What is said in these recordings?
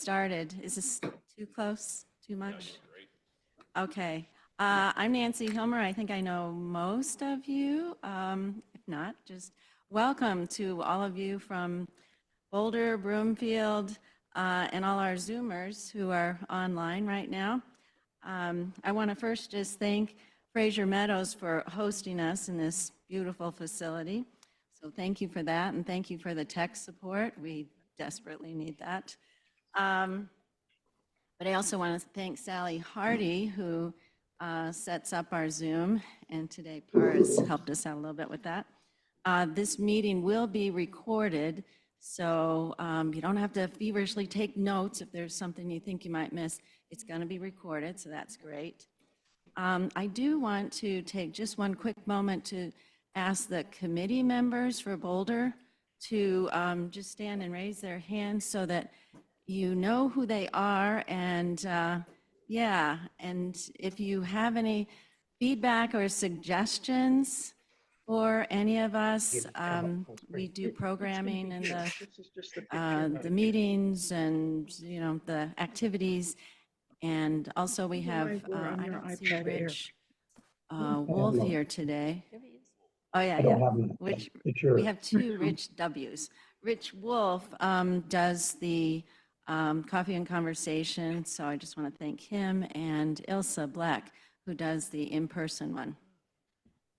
Started. Is this too close? Too much? Okay. I'm Nancy Hilmer. I think I know most of you. If not, just welcome to all of you from Boulder, Broomfield, and all our Zoomers who are online right now. I want to first just thank Fraser Meadows for hosting us in this beautiful facility. So thank you for that, and thank you for the tech support. We desperately need that. But I also want to thank Sally Hardy, who sets up our Zoom, and today Par has helped us out a little bit with that. This meeting will be recorded, so you don't have to feverishly take notes if there's something you think you might miss. It's going to be recorded, so that's great. I do want to take just one quick moment to ask the committee members for Boulder to just stand and raise their hands so that you know who they are, and yeah, and if you have any feedback or suggestions for any of us, we do programming in the meetings and, you know, the activities, and also we have, I don't see Rich Wolf here today. Oh, yeah, yeah. Which, we have two Rich W's. Rich Wolf does the Coffee and Conversation, so I just want to thank him, and Ilsa Black, who does the in-person one.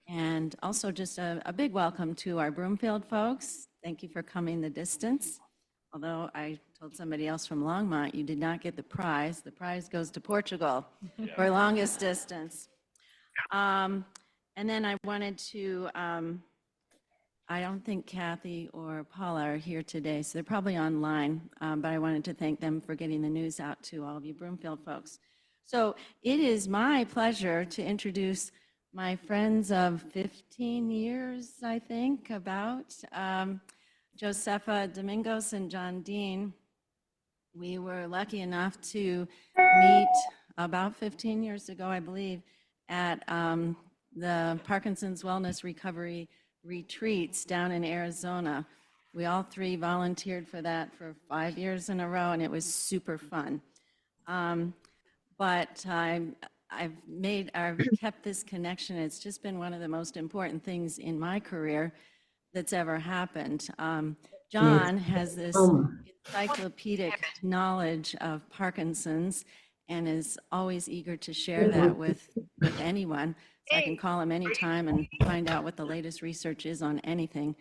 And also just a big welcome to our Broomfield folks. Thank you for coming the distance. Although I told somebody else from Longmont, you did not get the prize. The prize goes to Portugal for longest distance. And then I wanted to, I don't think Kathy or Paula are here today, so they're probably online, but I wanted to thank them for getting the news out to all of you Broomfield folks. So it is my pleasure to introduce my friends of 15 years, I think, about Josefa Domingos and John Dean. We were lucky enough to meet about 15 years ago, I believe, at the Parkinson's Wellness Recovery retreats down in Arizona. We all three volunteered for that for 5 years in a row, and it was super fun. But I've kept this connection. It's just been one of the most important things in my career that's ever happened. John has this encyclopedic knowledge of Parkinson's and is always eager to share that with anyone. So I can call him anytime and find out what the latest research is on anything.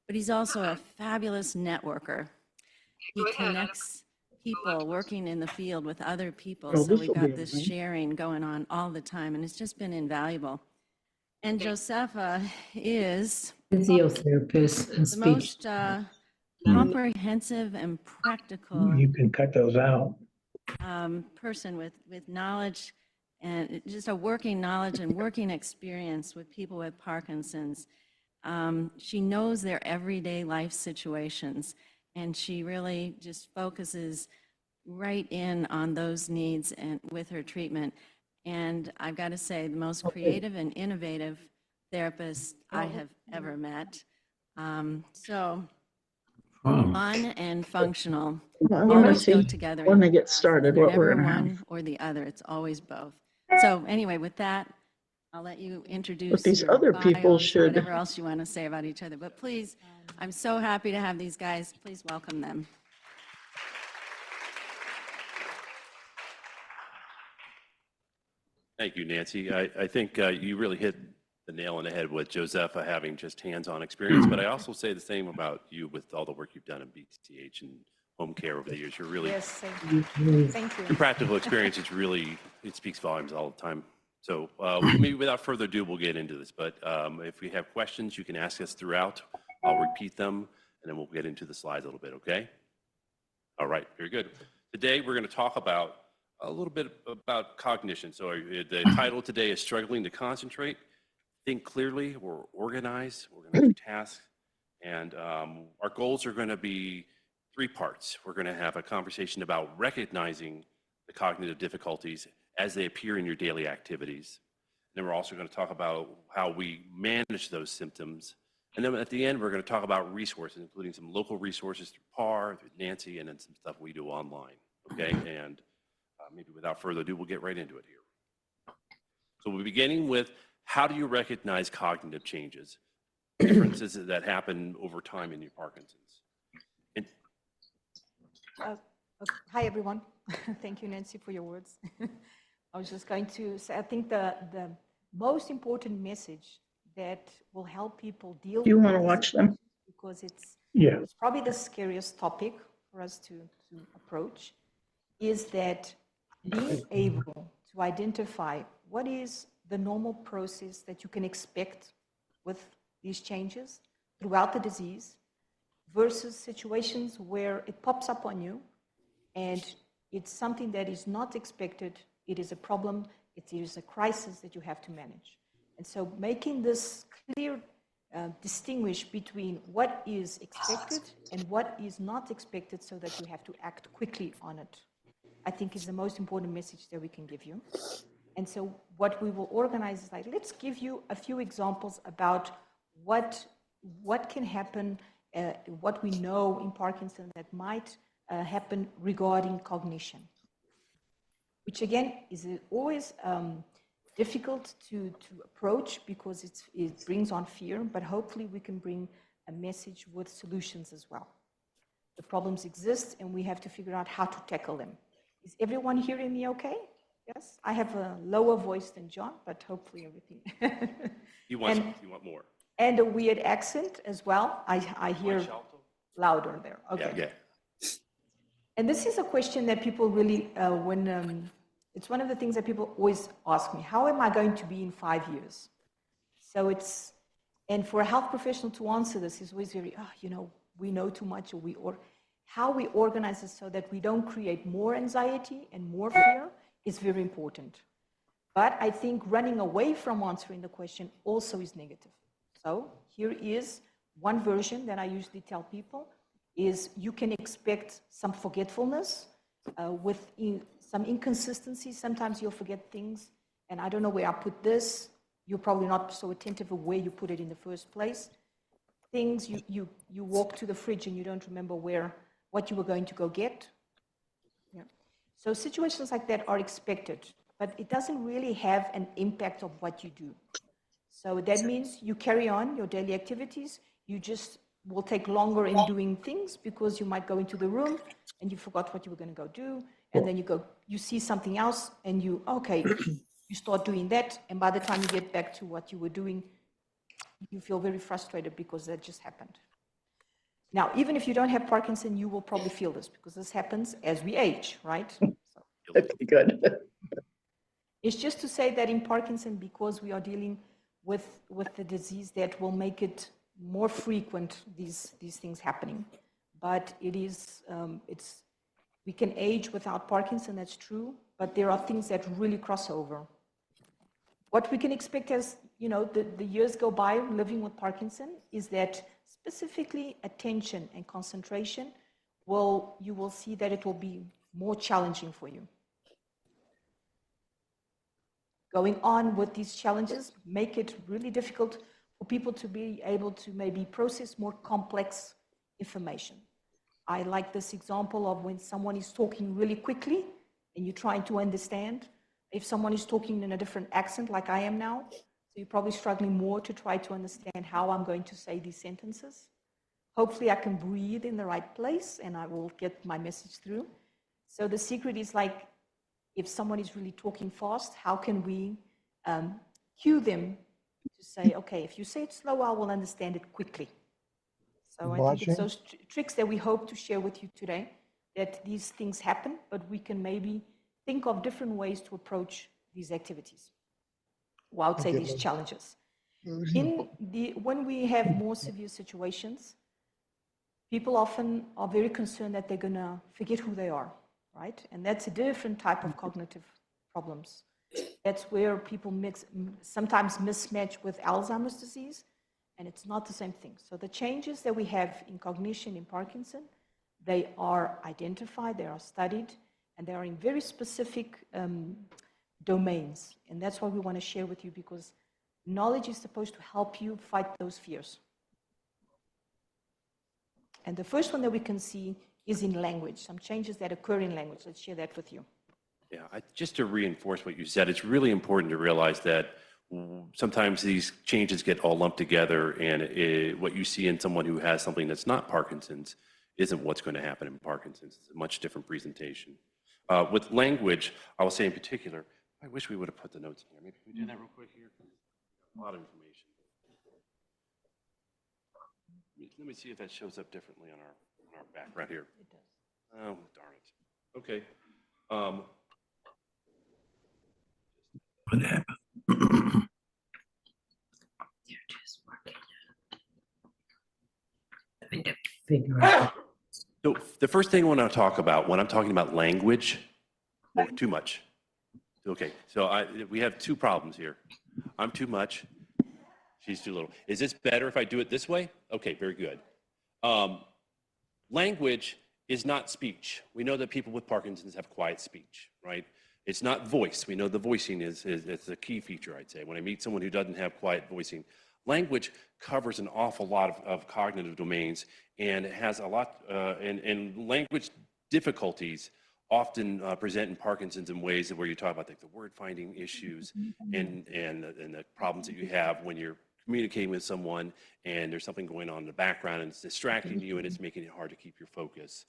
But he's also a fabulous networker. He connects people working in the field with other people. So we've got this sharing going on all the time, and it's just been invaluable. And Josefa is physiotherapist and the most comprehensive and practical. You can cut those out. Person with knowledge and just a working knowledge and working experience with people with Parkinson's. She knows their everyday life situations, and she really just focuses right in on those needs and with her treatment. And I've got to say, the most creative and innovative therapist I have ever met. So fun and functional always go together. When they get started, what we're never gonna have. one or the other. It's always both. So anyway, with that, I'll let you introduce But these your other people bios, should. whatever else you want to say about each other. But please, I'm so happy to have these guys. Please welcome them. Thank you, Nancy. I think you really hit the nail on the head with Josefa having just hands-on experience, but I also say the same about you with all the work you've done in BCH and home care over the years. You're really, yes, thank you. Thank you. your practical experience is really, it speaks volumes all the time. So maybe without further ado, we'll get into this, but if we have questions, you can ask us throughout. I'll repeat them, and then we'll get into the slides a little bit, okay? All right, very good. Today, we're going to talk about a little bit about cognition. So the title today is Struggling to Concentrate, Think Clearly, or Organize, your tasks. And our goals are going to be 3 parts. We're going to have a conversation about recognizing the cognitive difficulties as they appear in your daily activities. And then we're also going to talk about how we manage those symptoms. And then at the end, we're going to talk about resources, including some local resources through PAR, through Nancy, and then some stuff we do online. Okay, and maybe without further ado, we'll get right into it here. So we'll be beginning with, how do you recognize cognitive changes, differences that happen over time in your Parkinson's? And Hi, everyone. Thank you, Nancy, for your words. I was just going to say, I think the most important message that will help people deal Do you with want to these watch them? because it's Yeah. probably the scariest topic for us to approach, is that being able to identify what is the normal process that you can expect with these changes throughout the disease versus situations where it pops up on you and it's something that is not expected, it is a problem, it is a crisis that you have to manage. And so making this clear distinguish between what is expected and what is not expected so that you have to act quickly on it, I think is the most important message that we can give you. And so what we will organize is like, let's give you a few examples about what can happen, what we know in Parkinson that might happen regarding cognition, which again is always difficult to approach because it brings on fear, but hopefully we can bring a message with solutions as well. The problems exist and we have to figure out how to tackle them. Is everyone hearing me okay? Yes, I have a lower voice than John, but hopefully everything. you want more. And a weird accent as well. I hear louder there. Okay. Yeah. And this is a question that people really, it's one of the things that people always ask me, how am I going to be in 5 years? So it's, and for a health professional to answer this is always very, we know too much, or how we organize it so that we don't create more anxiety and more fear is very important. But I think running away from answering the question also is negative. So here is one version that I usually tell people is you can expect some forgetfulness with some inconsistency. Sometimes you'll forget things and I don't know where I put this. You're probably not so attentive of where you put it in the first place. Things you walk to the fridge and you don't remember what you were going to go get. Yeah. So situations like that are expected, but it doesn't really have an impact of what you do. So that means you carry on your daily activities, you just will take longer in doing things because you might go into the room and you forgot what you were going to go do, and then you see something else and you start doing that, and by the time you get back to what you were doing, you feel very frustrated because that just happened. Now, even if you don't have Parkinson, you will probably feel this because this happens as we age, right? Okay, good. It's just to say that in Parkinson, because we are dealing with the disease, that will make it more frequent, these things happening. But it is, we can age without Parkinson, that's true, but there are things that really cross over. What we can expect as, the years go by living with Parkinson is that specifically attention and concentration, you will see that it will be more challenging for you. Going on with these challenges make it really difficult for people to be able to maybe process more complex information. I like this example of when someone is talking really quickly and you're trying to understand. If someone is talking in a different accent like I am now, so you're probably struggling more to try to understand how I'm going to say these sentences. Hopefully I can breathe in the right place and I will get my message through. So the secret is like, if someone is really talking fast, how can we cue them to say, okay, if you say it slow, I will understand it quickly. So I think it's those tricks that we hope to share with you today, that these things happen, but we can maybe think of different ways to approach these activities. Well, I would say these challenges. When we have more severe situations, people often are very concerned that they're going to forget who they are, right? And that's a different type of cognitive problems. That's where people sometimes mismatch with Alzheimer's disease, and it's not the same thing. So the changes that we have in cognition in Parkinson, they are identified, they are studied, and they are in very specific domains. And that's what we want to share with you, because knowledge is supposed to help you fight those fears. And the first one that we can see is in language, some changes that occur in language. Let's share that with you. Yeah, just to reinforce what you said, it's really important to realize that sometimes these changes get all lumped together, and what you see in someone who has something that's not Parkinson's isn't what's going to happen in Parkinson's. It's a much different presentation. With language, I will say in particular, I wish we would have put the notes in here. Maybe can we do that real quick here? A lot of information. Let me see if that shows up differently on our background here. It does. Oh, darn it. Okay. What happened? You're just working. I need to figure out. So the first thing I want to talk about when I'm talking about language, oh, too much. Okay, so we have two problems here. I'm too much, she's too little. Is this better if I do it this way? Okay, very good. Language is not speech. We know that people with Parkinson's have quiet speech, right? It's not voice. We know the voicing is a key feature, I'd say. When I meet someone who doesn't have quiet voicing, language covers an awful lot of cognitive domains, and it has a lot, and language difficulties often present in Parkinson's in ways where you talk about like the word finding issues and the problems that you have when you're communicating with someone and there's something going on in the background and it's distracting you and it's making it hard to keep your focus.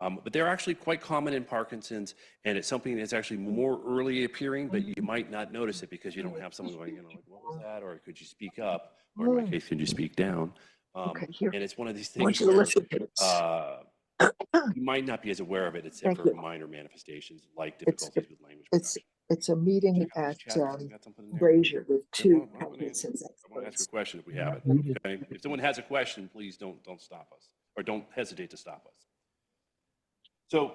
But they're actually quite common in Parkinson's, and it's something that's actually more early appearing, but you might not notice it because you don't have someone going, like, what was that? Or could you speak up? Or in my case, could you speak down? Okay, here. And it's one of these I want things you to where listen to this. you might not be as aware of it except Thank for you. minor manifestations like It's difficulties with language it's production. a meeting Check out at this chat. You got something in there? Brazier with I two want to Parkinson's ask a experts. question if we have it. Okay? If someone has a question, please don't stop us, or don't hesitate to stop us. So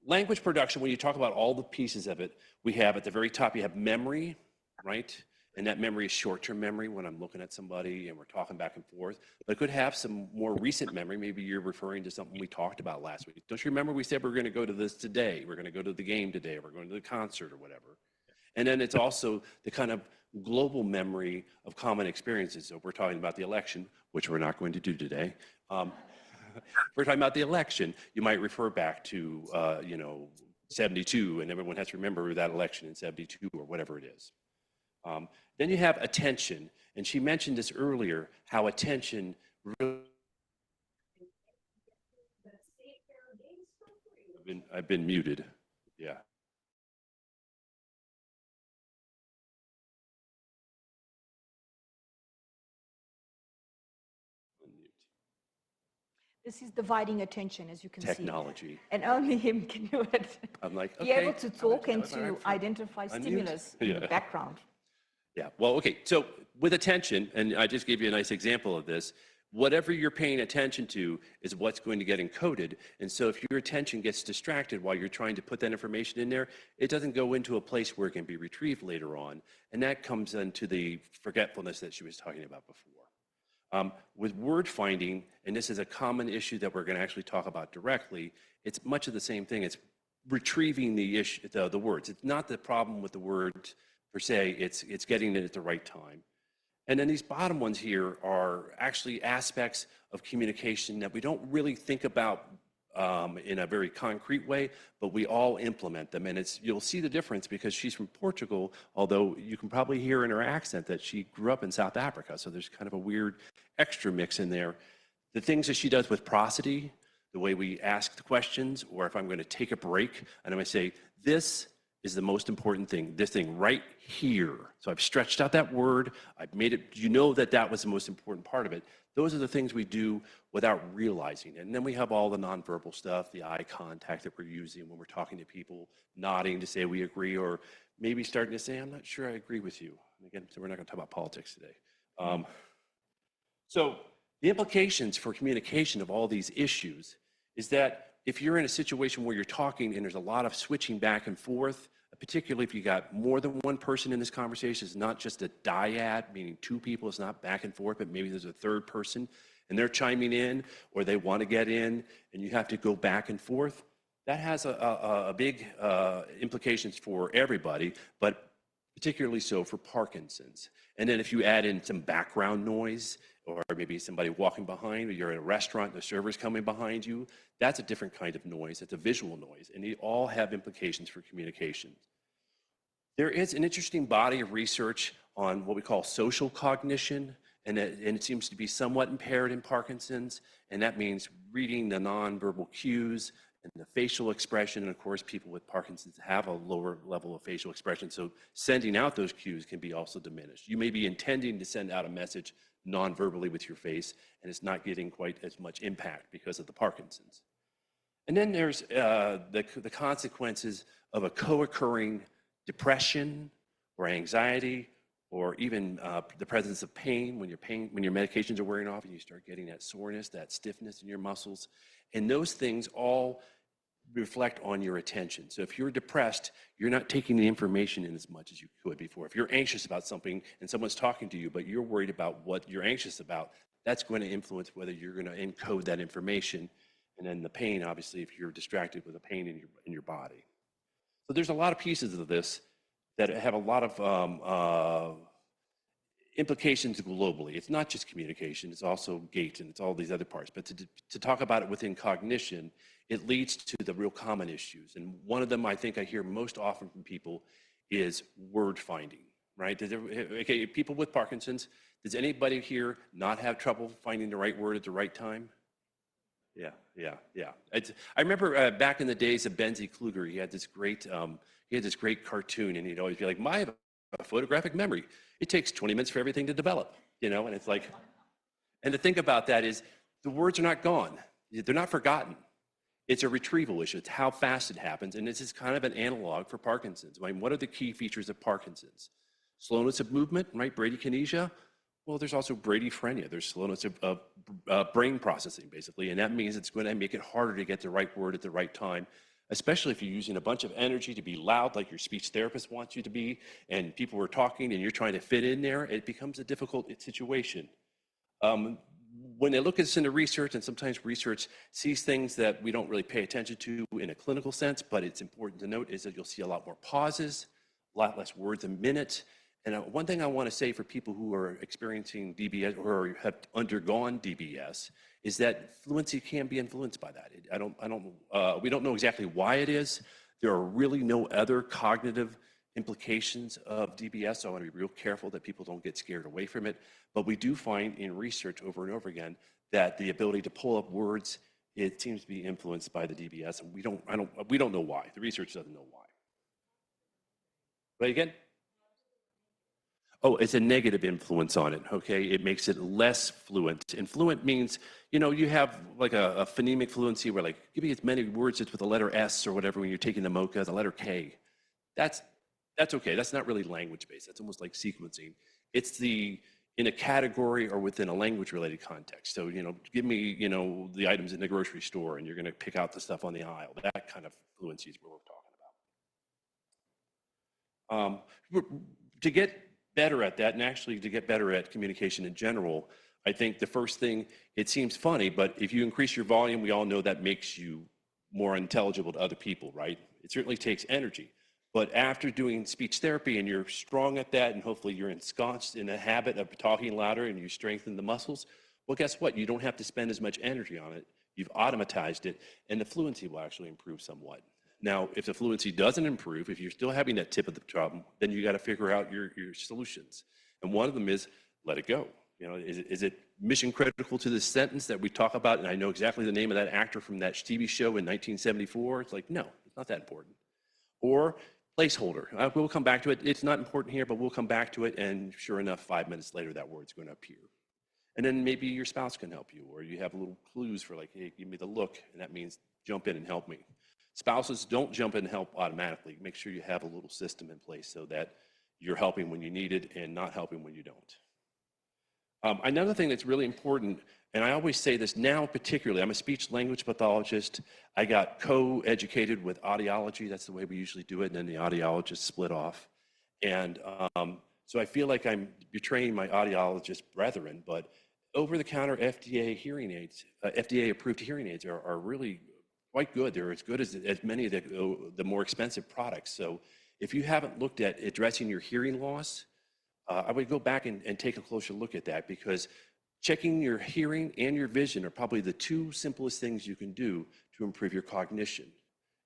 language production, when you talk about all the pieces of it, we have at the very top, you have memory, right? And that memory is short-term memory when I'm looking at somebody and we're talking back and forth. But it could have some more recent memory. Maybe you're referring to something we talked about last week. Don't you remember we said we're going to go to this today? We're going to go to the game today. We're going to the concert or whatever. And then it's also the kind of global memory of common experiences. So if we're talking about the election, which we're not going to do today. If we're talking about the election, you might refer back to, 72, and everyone has to remember that election in 72 or whatever it is. Then you have attention, and she mentioned this earlier, how attention really... I've been muted, yeah. This is dividing attention, as you can see. Technology. And only him can do it. I'm like, Be okay. able to talk and to identify stimulus in the Yeah. background. Yeah, well, okay, so with attention, and I just gave you a nice example of this, whatever you're paying attention to is what's going to get encoded. And so if your attention gets distracted while you're trying to put that information in there, it doesn't go into a place where it can be retrieved later on. And that comes into the forgetfulness that she was talking about before. With word finding, and this is a common issue that we're going to actually talk about directly, it's much of the same thing. It's retrieving the issue, the words. It's not the problem with the words per se, it's getting it at the right time. And then these bottom ones here are actually aspects of communication that we don't really think about in a very concrete way, but we all implement them. And you'll see the difference because she's from Portugal, although you can probably hear in her accent that she grew up in South Africa. So there's kind of a weird extra mix in there. The things that she does with prosody, the way we ask the questions, or if I'm going to take a break and I'm going to say, this is the most important thing, this thing right here. So I've stretched out that word, I've made it, you know that was the most important part of it. Those are the things we do without realizing it. And then we have all the nonverbal stuff, the eye contact that we're using when we're talking to people, nodding to say we agree, or maybe starting to say, I'm not sure I agree with you. And again, so we're not going to talk about politics today. So the implications for communication of all these issues is that if you're in a situation where you're talking and there's a lot of switching back and forth, particularly if you got more than one person in this conversation, it's not just a dyad, meaning two people, it's not back and forth, but maybe there's a third person and they're chiming in or they want to get in and you have to go back and forth. That has a big implications for everybody, but particularly so for Parkinson's. And then if you add in some background noise or maybe somebody walking behind, or you're in a restaurant, the server's coming behind you. That's a different kind of noise. It's a visual noise, and they all have implications for communication. There is an interesting body of research on what we call social cognition, and it seems to be somewhat impaired in Parkinson's, and that means reading the nonverbal cues and the facial expression. And of course, people with Parkinson's have a lower level of facial expression, so sending out those cues can be also diminished. You may be intending to send out a message non-verbally with your face, and it's not getting quite as much impact because of the Parkinson's. And then there's the consequences of a co-occurring depression or anxiety, or even the presence of pain when your medications are wearing off and you start getting that soreness, that stiffness in your muscles. And those things all reflect on your attention. So if you're depressed, you're not taking the information in as much as you could before. If you're anxious about something and someone's talking to you, but you're worried about what you're anxious about, that's going to influence whether you're going to encode that information. And then the pain, obviously, if you're distracted with the pain in your body. So there's a lot of pieces of this that have a lot of implications globally. It's not just communication, it's also gait, and it's all these other parts. But to talk about it within cognition, it leads to the real common issues. And one of them I think I hear most often from people is word finding, right? Okay, people with Parkinson's, does anybody here not have trouble finding the right word at the right time? Yeah. I remember back in the days of Benzie Kluger, he had this great cartoon, and he'd always be like, I have a photographic memory. It takes 20 minutes for everything to develop, and it's like, and the thing about that is the words are not gone. They're not forgotten. It's a retrieval issue. It's how fast it happens, and this is kind of an analog for Parkinson's. I mean, what are the key features of Parkinson's? Slowness of movement, right? Bradykinesia. Well, there's also bradyphrenia. There's slowness of brain processing, basically, and that means it's going to make it harder to get the right word at the right time, especially if you're using a bunch of energy to be loud, like your speech therapist wants you to be, and people are talking and you're trying to fit in there. It becomes a difficult situation. When they look at this in the research, and sometimes research sees things that we don't really pay attention to in a clinical sense, but it's important to note is that you'll see a lot more pauses, a lot less words a minute. And one thing I want to say for people who are experiencing DBS or have undergone DBS is that fluency can be influenced by that. We don't know exactly why it is. There are really no other cognitive implications of DBS, so I want to be real careful that people don't get scared away from it. But we do find in research over and over again that the ability to pull up words, it seems to be influenced by the DBS, and we don't know why. The research doesn't know why. But again. Oh, it's a negative influence on it, okay? It makes it less fluent. And fluent means, you have like a phonemic fluency where like, give me as many words as with the letter S or whatever when you're taking the MOCA, the letter K. That's okay. That's not really language-based. That's almost like sequencing. It's in a category or within a language-related context. So, give me, the items in the grocery store and you're gonna pick out the stuff on the aisle. That kind of fluency is what we're talking about. To get better at that, and actually to get better at communication in general, I think the first thing, it seems funny, but if you increase your volume, we all know that makes you more intelligible to other people, right? It certainly takes energy. But after doing speech therapy and you're strong at that, and hopefully you're ensconced in a habit of talking louder and you strengthen the muscles, well, guess what? You don't have to spend as much energy on it. You've automatized it, and the fluency will actually improve somewhat. Now, if the fluency doesn't improve, if you're still having that tip of the problem, then you got to figure out your solutions. And one of them is let it go. Is it mission critical to this sentence that we talk about? And I know exactly the name of that actor from that TV show in 1974. It's like, no, it's not that important. Or placeholder. We'll come back to it. It's not important here, but we'll come back to it. And sure enough, 5 minutes later, that word's going to appear. And then maybe your spouse can help you, or you have little clues for like, hey, give me the look. And that means jump in and help me. Spouses, don't jump in and help automatically. Make sure you have a little system in place so that you're helping when you need it and not helping when you don't. Another thing that's really important, and I always say this now particularly, I'm a speech language pathologist. I got co-educated with audiology. That's the way we usually do it, and then the audiologists split off. And so I feel like I'm betraying my audiologist brethren, but over-the-counter FDA hearing aids, FDA-approved hearing aids are really quite good. They're as good as many of the more expensive products. So if you haven't looked at addressing your hearing loss, I would go back and take a closer look at that, because Checking your hearing and your vision are probably the two simplest things you can do to improve your cognition.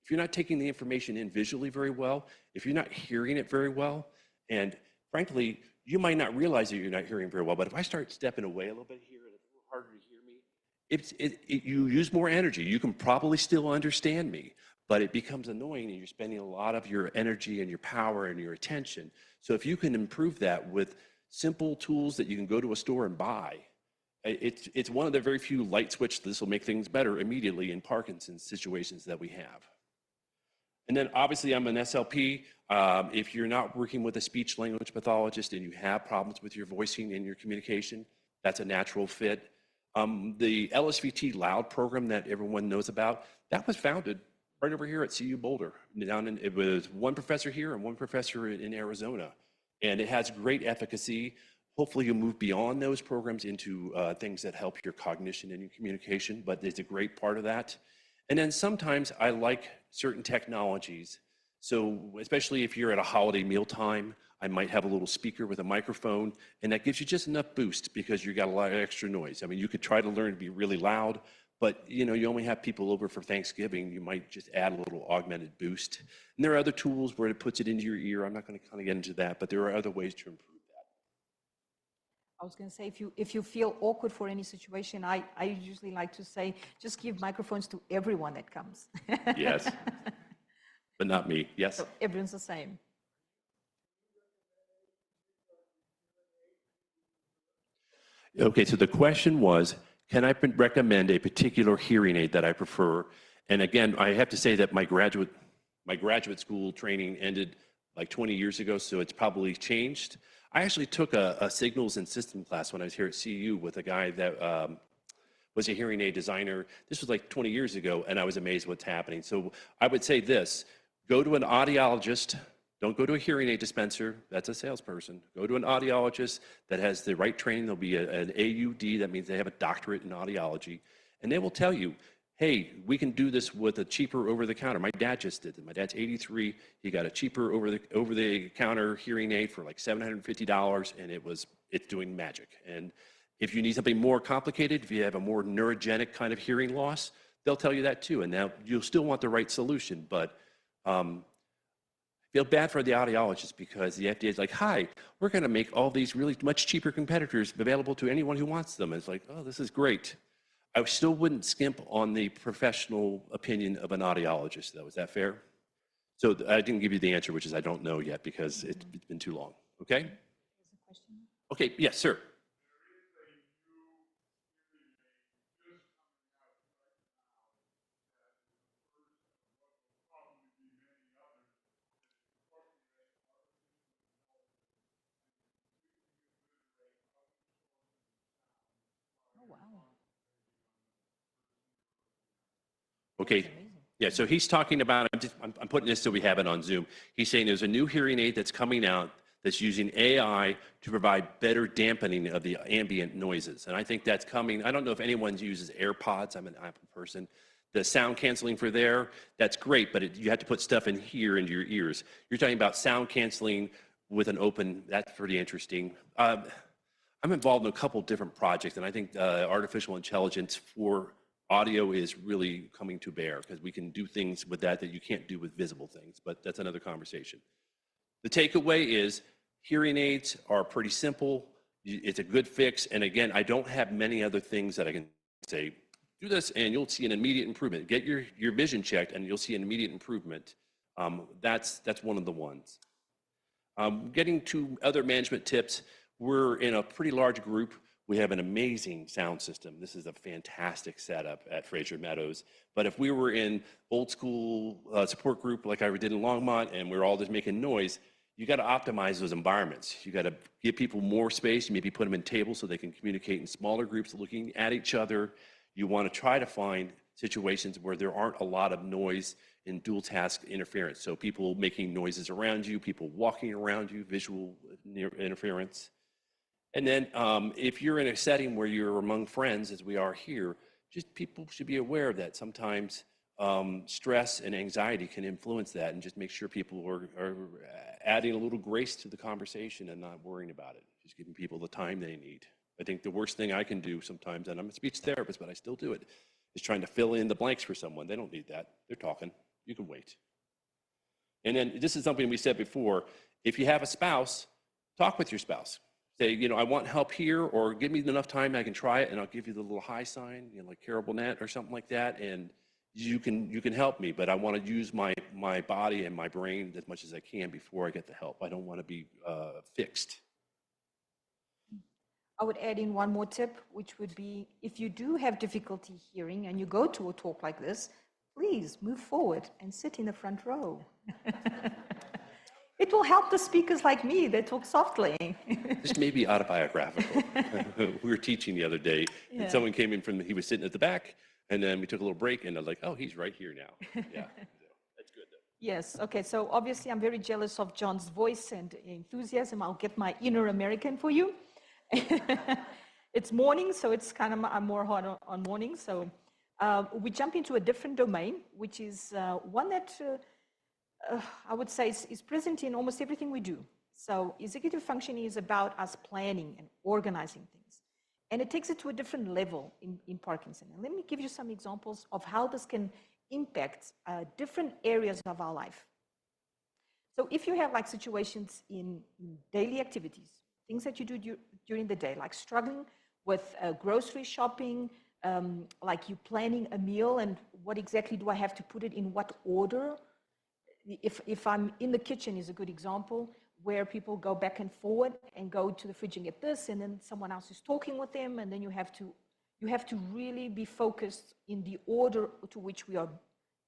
If you're not taking the information in visually very well, if you're not hearing it very well, and frankly, you might not realize that you're not hearing very well, but if I start stepping away a little bit here and it's a little harder to hear me, you use more energy. You can probably still understand me, but it becomes annoying and you're spending a lot of your energy and your power and your attention. So if you can improve that with simple tools that you can go to a store and buy, it's one of the very few light switch this will make things better immediately in Parkinson's situations that we have. And then obviously I'm an SLP. If you're not working with a speech language pathologist and you have problems with your voicing and your communication, that's a natural fit. The LSVT Loud program that everyone knows about, that was founded right over here at CU Boulder. It was one professor here and one professor in Arizona. And it has great efficacy. Hopefully you'll move beyond those programs into things that help your cognition and your communication, but it's a great part of that. And then sometimes I like certain technologies. So especially if you're at a holiday mealtime, I might have a little speaker with a microphone, and that gives you just enough boost because you got a lot of extra noise. I mean, you could try to learn to be really loud, but you know, you only have people over for Thanksgiving, you might just add a little augmented boost. And there are other tools where it puts it into your ear. I'm not going to kind of get into that, but there are other ways to improve that. I was going to say, if you feel awkward for any situation, I usually like to say, just give microphones to everyone that comes. Yes, but not me. Yes. So everyone's the same. Okay, so the question was, can I recommend a particular hearing aid that I prefer? And again, I have to say that my graduate school training ended like 20 years ago, so it's probably changed. I actually took a signals and system class when I was here at CU with a guy that was a hearing aid designer. This was like 20 years ago, and I was amazed what's happening. So I would say this, go to an audiologist. Don't go to a hearing aid dispenser. That's a salesperson. Go to an audiologist that has the right training. There'll be an AUD. That means they have a doctorate in audiology. And they will tell you, hey, we can do this with a cheaper over-the-counter. My dad just did it. My dad's 83. He got a cheaper over-the-counter hearing aid for like $750, and it's doing magic. And if you need something more complicated, if you have a more neurogenic kind of hearing loss, they'll tell you that too. And now you'll still want the right solution, but feel bad for the audiologist because the FDA is like, hi, we're going to make all these really much cheaper competitors available to anyone who wants them. And it's like, oh, this is great. I still wouldn't skimp on the professional opinion of an audiologist, though. Is that fair? So I didn't give you the answer, which is I don't know yet because it's been too long. Okay? Okay, yes, sir. Oh, wow. Okay. Yeah, so he's talking about, I'm putting this so we have it on Zoom. He's saying there's a new hearing aid that's coming out that's using AI to provide better dampening of the ambient noises. And I think that's coming. I don't know if anyone uses AirPods. I'm an Apple person. The sound canceling for there, that's great, but you have to put stuff in here into your ears. You're talking about sound canceling with an open, that's pretty interesting. I'm involved in a couple different projects, and I think artificial intelligence for audio is really coming to bear because we can do things with that you can't do with visible things, but that's another conversation. The takeaway is hearing aids are pretty simple. It's a good fix. And again, I don't have many other things that I can say, do this and you'll see an immediate improvement. Get your vision checked and you'll see an immediate improvement. That's one of the ones. Getting to other management tips, we're in a pretty large group. We have an amazing sound system. This is a fantastic setup at Fraser Meadows. But if we were in old school support group like I did in Longmont and we're all just making noise, you got to optimize those environments. You got to give people more space. You maybe put them in tables so they can communicate in smaller groups looking at each other. You want to try to find situations where there aren't a lot of noise and dual task interference. So people making noises around you, people walking around you, visual interference. And then if you're in a setting where you're among friends, as we are here, just people should be aware that sometimes stress and anxiety can influence that, and just make sure people are adding a little grace to the conversation and not worrying about it, just giving people the time they need. I think the worst thing I can do sometimes, and I'm a speech therapist, but I still do it, is trying to fill in the blanks for someone. They don't need that. They're talking. You can wait. And then this is something we said before. If you have a spouse, talk with your spouse. Say, you know, I want help here, or give me enough time I can try it, and I'll give you the little high sign, you know, like Carol Burnett or something like that, and you can help me, but I want to use my body and my brain as much as I can before I get the help. I don't want to be fixed. I would add in one more tip, which would be if you do have difficulty hearing and you go to a talk like this, please move forward and sit in the front row. It will help the speakers like me that talk softly. This may be autobiographical. We were teaching the other day, and someone came in he was sitting at the back, and then we took a little break, and I was like, oh, he's right here now. Yeah, that's good though. Yes, okay, so obviously I'm very jealous of John's voice and enthusiasm. I'll get my inner American for you. It's morning, so it's kind of, I'm more hard on morning. So we jump into a different domain, which is one that I would say is present in almost everything we do. So executive functioning is about us planning and organizing things. And it takes it to a different level in Parkinson. And let me give you some examples of how this can impact different areas of our life. So if you have like situations in daily activities, things that you do during the day, like struggling with grocery shopping, like you planning a meal and what exactly do I have to put it in what order? If I'm in the kitchen is a good example where people go back and forward and go to the fridge and get this, and then someone else is talking with them, and then you have to really be focused in the order to which we are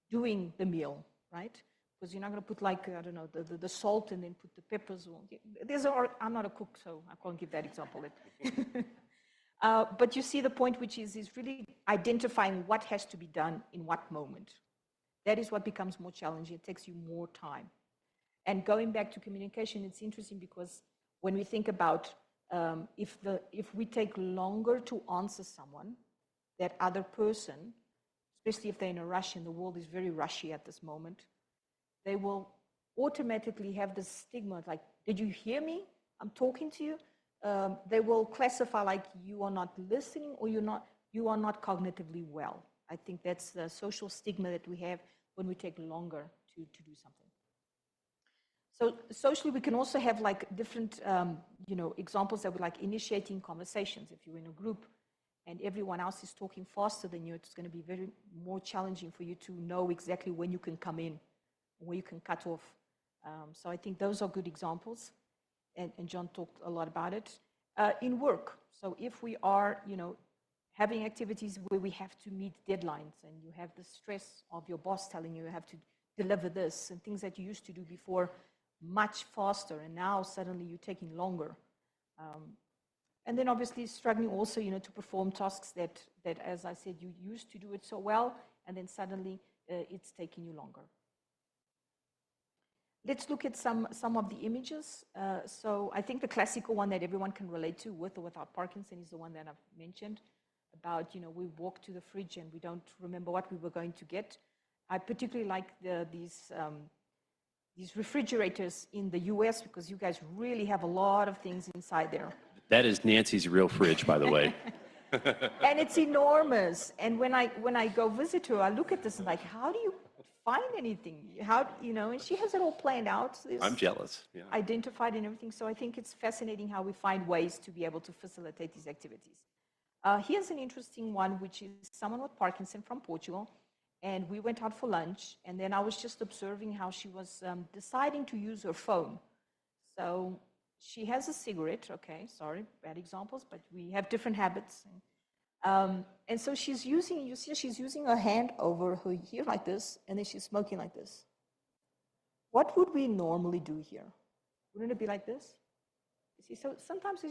doing the meal, right? Because you're not going to put like, I don't know, the salt and then put the peppers. I'm not a cook, so I can't give that example. But you see the point, which is really identifying what has to be done in what moment. That is what becomes more challenging. It takes you more time. And going back to communication, it's interesting because when we think about if we take longer to answer someone, that other person, especially if they're in a rush and the world is very rushy at this moment, they will automatically have this stigma like, did you hear me? I'm talking to you. They will classify like you are not listening or you are not cognitively well. I think that's the social stigma that we have when we take longer to do something. So socially, we can also have like different, examples that would like initiating conversations. If you're in a group and everyone else is talking faster than you, it's going to be very more challenging for you to know exactly when you can come in, where you can cut off. So I think those are good examples. And John talked a lot about it. In work, so if we are, having activities where we have to meet deadlines and you have the stress of your boss telling you have to deliver this and things that you used to do before much faster and now suddenly you're taking longer. And then obviously struggling also, to perform tasks that as I said, you used to do it so well and then suddenly it's taking you longer. Let's look at some of the images. So I think the classical one that everyone can relate to with or without Parkinson is the one that I've mentioned about, we walk to the fridge and we don't remember what we were going to get. I particularly like these refrigerators in the US because you guys really have a lot of things inside there. That is Nancy's real fridge, by the way. And it's enormous. And when I go visit her, I look at this and like, how do you find anything? How, and she has it all planned out. So I'm jealous. Yeah. Identified and everything. So I think it's fascinating how we find ways to be able to facilitate these activities. Here's an interesting one, which is someone with Parkinson from Portugal. And we went out for lunch. And then I was just observing how she was deciding to use her phone. So she has a cigarette. Okay, sorry, bad examples, but we have different habits. And so she's using, you see, she's using her hand over her ear like this, and then she's smoking like this. What would we normally do here? Wouldn't it be like this? You see, so sometimes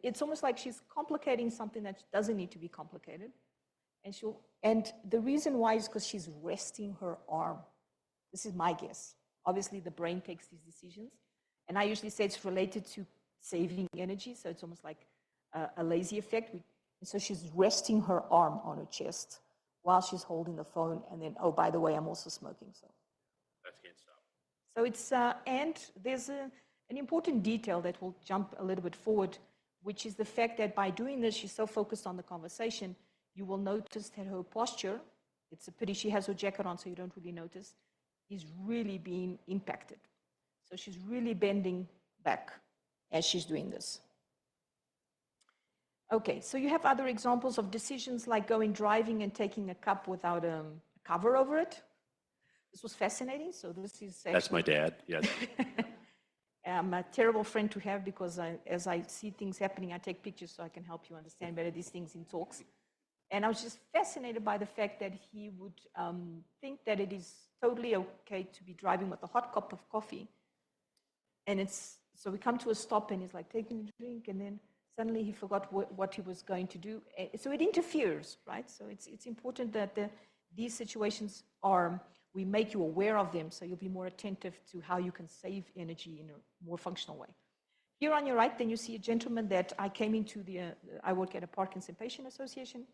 it's almost like she's complicating something that doesn't need to be complicated. And the reason why is because she's resting her arm. This is my guess. Obviously, the brain takes these decisions. And I usually say it's related to saving energy, so it's almost like a lazy effect. And so she's resting her arm on her chest while she's holding the phone. And then, oh, by the way, I'm also smoking. So That can't stop. So it's, and there's an important detail that will jump a little bit forward which is the fact that by doing this, she's so focused on the conversation, you will notice that her posture, it's a pity she has her jacket on, so you don't really notice, is really being impacted. So she's really bending back as she's doing this. Okay, so you have other examples of decisions like going driving and taking a cup without a cover over it. This was fascinating. So this is actually, That's my dad, yes. I'm a terrible friend to have because as I see things happening, I take pictures so I can help you understand better these things in talks. And I was just fascinated by the fact that he would think that it is totally okay to be driving with a hot cup of coffee. And so we come to a stop and he's like taking a drink, and then suddenly he forgot what he was going to do. So it interferes, right? So it's important that these situations we make you aware of them so you'll be more attentive to how you can save energy in a more functional way. Here on your right, then you see a gentleman that I came into I work at a Parkinson Patient Association.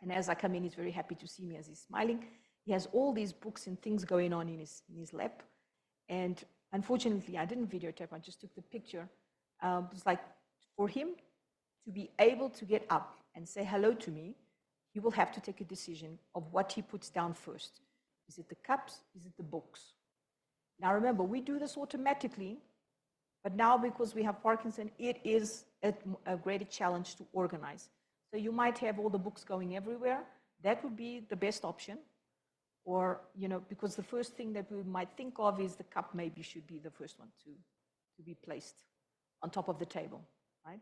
And as I come in, he's very happy to see me as he's smiling. He has all these books and things going on in his lap. And unfortunately, I didn't videotape, I just took the picture. It was like, for him to be able to get up and say hello to me, he will have to take a decision of what he puts down first. Is it the cups? Is it the books? Now remember, we do this automatically, but now because we have Parkinson, it is a greater challenge to organize. So you might have all the books going everywhere. That would be the best option. Or, because the first thing that we might think of is the cup maybe should be the first one to be placed on top of the table, right?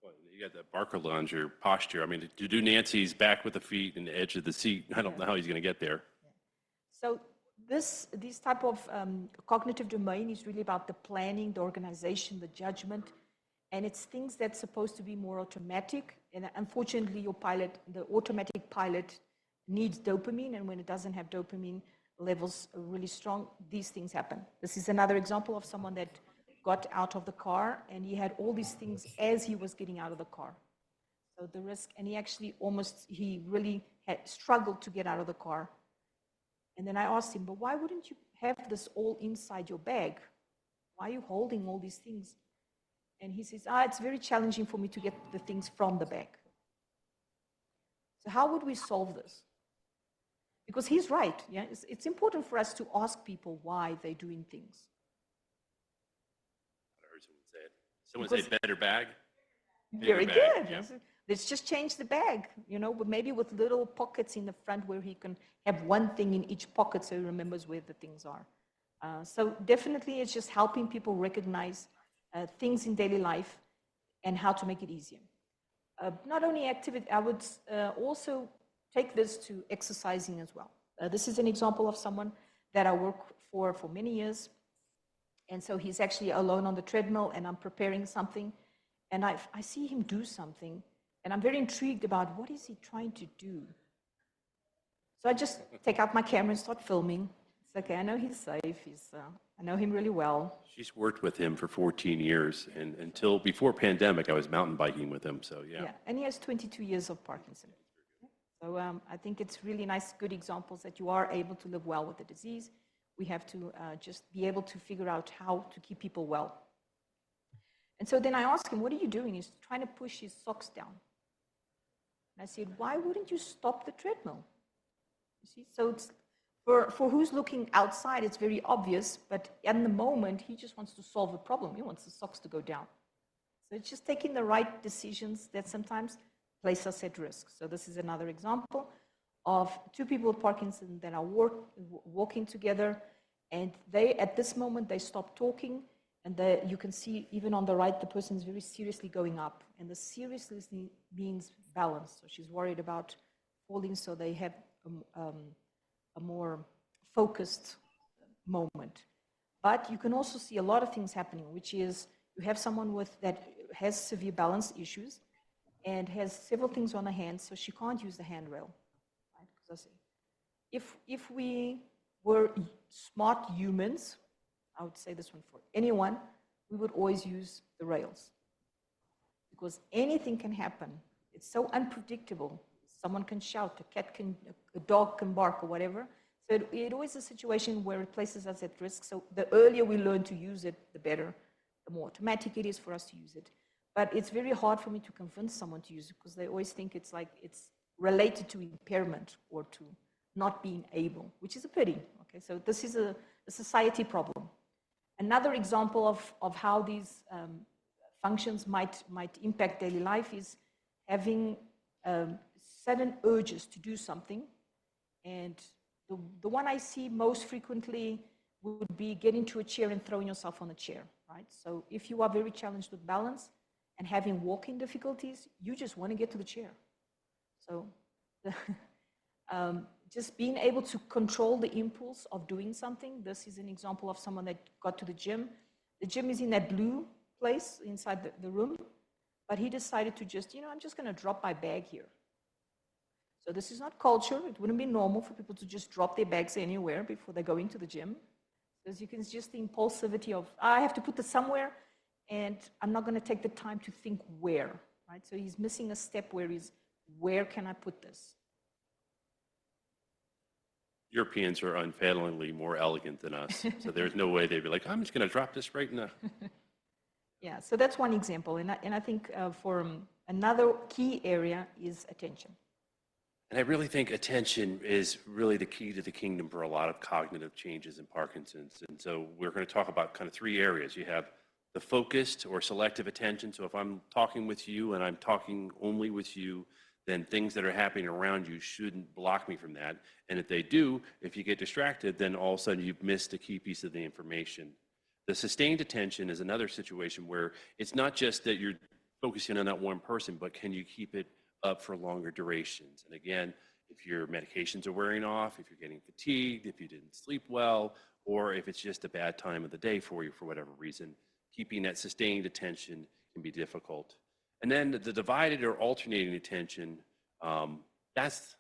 Well, you got that Barker Lounger posture. I mean, to do Nancy's back with the feet and the edge of the seat, I don't know how he's going to get there. So this type of cognitive domain is really about the planning, the organization, the judgment, and it's things that's supposed to be more automatic. And unfortunately, the automatic pilot needs dopamine, and when it doesn't have dopamine levels really strong, these things happen. This is another example of someone that got out of the car, and he had all these things as he was getting out of the car. So the risk, and he really had struggled to get out of the car. And then I asked him, but why wouldn't you have this all inside your bag? Why are you holding all these things? And he says, it's very challenging for me to get the things from the bag. So how would we solve this? Because he's right, yeah? It's important for us to ask people why they're doing things. I heard someone say it. Someone say better bag. Very bag, good. yeah. Let's just change the bag, but maybe with little pockets in the front where he can have one thing in each pocket so he remembers where the things are. So definitely it's just helping people recognize things in daily life and how to make it easier. Not only activity, I would also take this to exercising as well. This is an example of someone that I work for many years. And so he's actually alone on the treadmill and I'm preparing something. And I see him do something and I'm very intrigued about what is he trying to do. So I just take out my camera and start filming. It's okay, I know he's safe. I know him really well. She's worked with him for 14 years, and until before pandemic, I was mountain biking with him, so yeah. Yeah, and he has 22 years of Parkinson. So I think it's really nice, good examples that you are able to live well with the disease. We have to just be able to figure out how to keep people well. And so then I asked him, what are you doing? He's trying to push his socks down. And I said, why wouldn't you stop the treadmill? You see, so it's, for who's looking outside, it's very obvious, but in the moment, he just wants to solve a problem. He wants the socks to go down. So it's just taking the right decisions that sometimes place us at risk. So this is another example of two people with Parkinson that are walking together, and at this moment, they stop talking, and you can see even on the right, the person is very seriously going up, and the seriousness means balance. So she's worried about falling, so they have a more focused moment. But you can also see a lot of things happening, which is you have someone that has severe balance issues and has several things on her hands, so she can't use the handrail. Right? Because I say, if we were smart humans, I would say this one for anyone, we would always use the rails. Because anything can happen. It's so unpredictable. Someone can shout, a dog can bark or whatever. So it always is a situation where it places us at risk. So the earlier we learn to use it, the better, the more automatic it is for us to use it. but it's very hard for me to convince someone to use it because they always think it's like it's related to impairment or to not being able, which is a pity. Okay, so this is a society problem. Another example of how these functions might impact daily life is having sudden urges to do something. And the one I see most frequently would be get into a chair and throwing yourself on a chair, right? So if you are very challenged with balance and having walking difficulties, you just want to get to the chair. So just being able to control the impulse of doing something. This is an example of someone that got to the gym. The gym is in that blue place inside the room, but he decided to just, I'm just going to drop my bag here. So this is not culture. It wouldn't be normal for people to just drop their bags anywhere before they go into the gym. As you can see, just the impulsivity of, I have to put this somewhere, and I'm not going to take the time to think where, right? So he's missing a step where can I put this? Europeans are unfailingly more elegant than us, so there's no way they'd be like, I'm just going to drop this right now. Yeah, so that's one example. And I think for another key area is attention. And I really think attention is really the key to the kingdom for a lot of cognitive changes in Parkinson's. And so we're going to talk about kind of three areas. You have the focused or selective attention. So if I'm talking with you and I'm talking only with you, then things that are happening around you shouldn't block me from that. And if they do, if you get distracted, then all of a sudden you've missed a key piece of the information. The sustained attention is another situation where it's not just that you're focusing on that one person, but can you keep it up for longer durations? And again, if your medications are wearing off, if you're getting fatigued, if you didn't sleep well, or if it's just a bad time of the day for you for whatever reason, keeping that sustained attention can be difficult. And then the divided or alternating attention, that's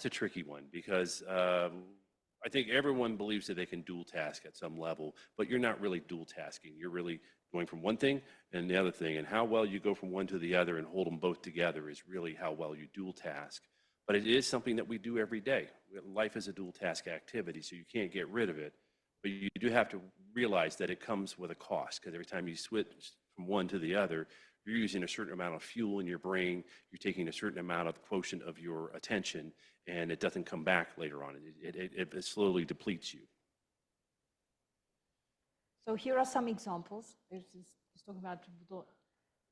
the tricky one, because I think everyone believes that they can dual task at some level, but you're not really dual tasking. You're really going from one thing and the other thing, and how well you go from one to the other and hold them both together is really how well you dual task. But it is something that we do every day. Life is a dual task activity, so you can't get rid of it. But you do have to realize that it comes with a cost, because every time you switch from one to the other, you're using a certain amount of fuel in your brain, you're taking a certain amount of the quotient of your attention, and it doesn't come back later on. It slowly depletes you. So here are some examples. There's talking about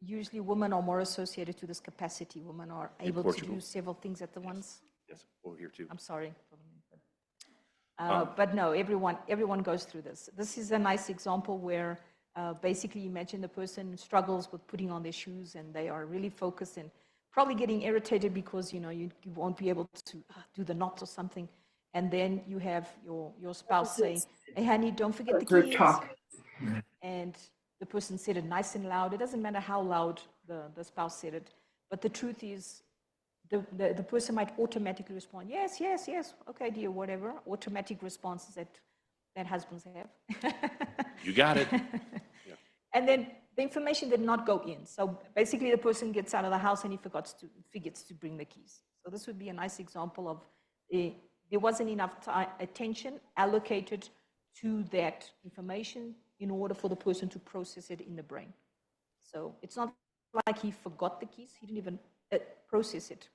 usually women are more associated to this capacity. Women are able to do several things at the once. Yes, over here too. I'm sorry. But no, everyone goes through this. This is a nice example where basically imagine the person struggles with putting on their shoes and they are really focused and probably getting irritated because you won't be able to do the knot or something. And then you have your spouse say, hey honey, don't forget the keys. And the person said it nice and loud. It doesn't matter how loud the spouse said it, but the truth is the person might automatically respond, yes, yes, yes, okay dear, whatever. Automatic responses that husbands have. You got it. Yeah. And then the information did not go in. So basically the person gets out of the house and he forgets to bring the keys. So this would be a nice example of there wasn't enough attention allocated to that information in order for the person to process it in the brain. So it's not like he forgot the keys, he didn't even process it.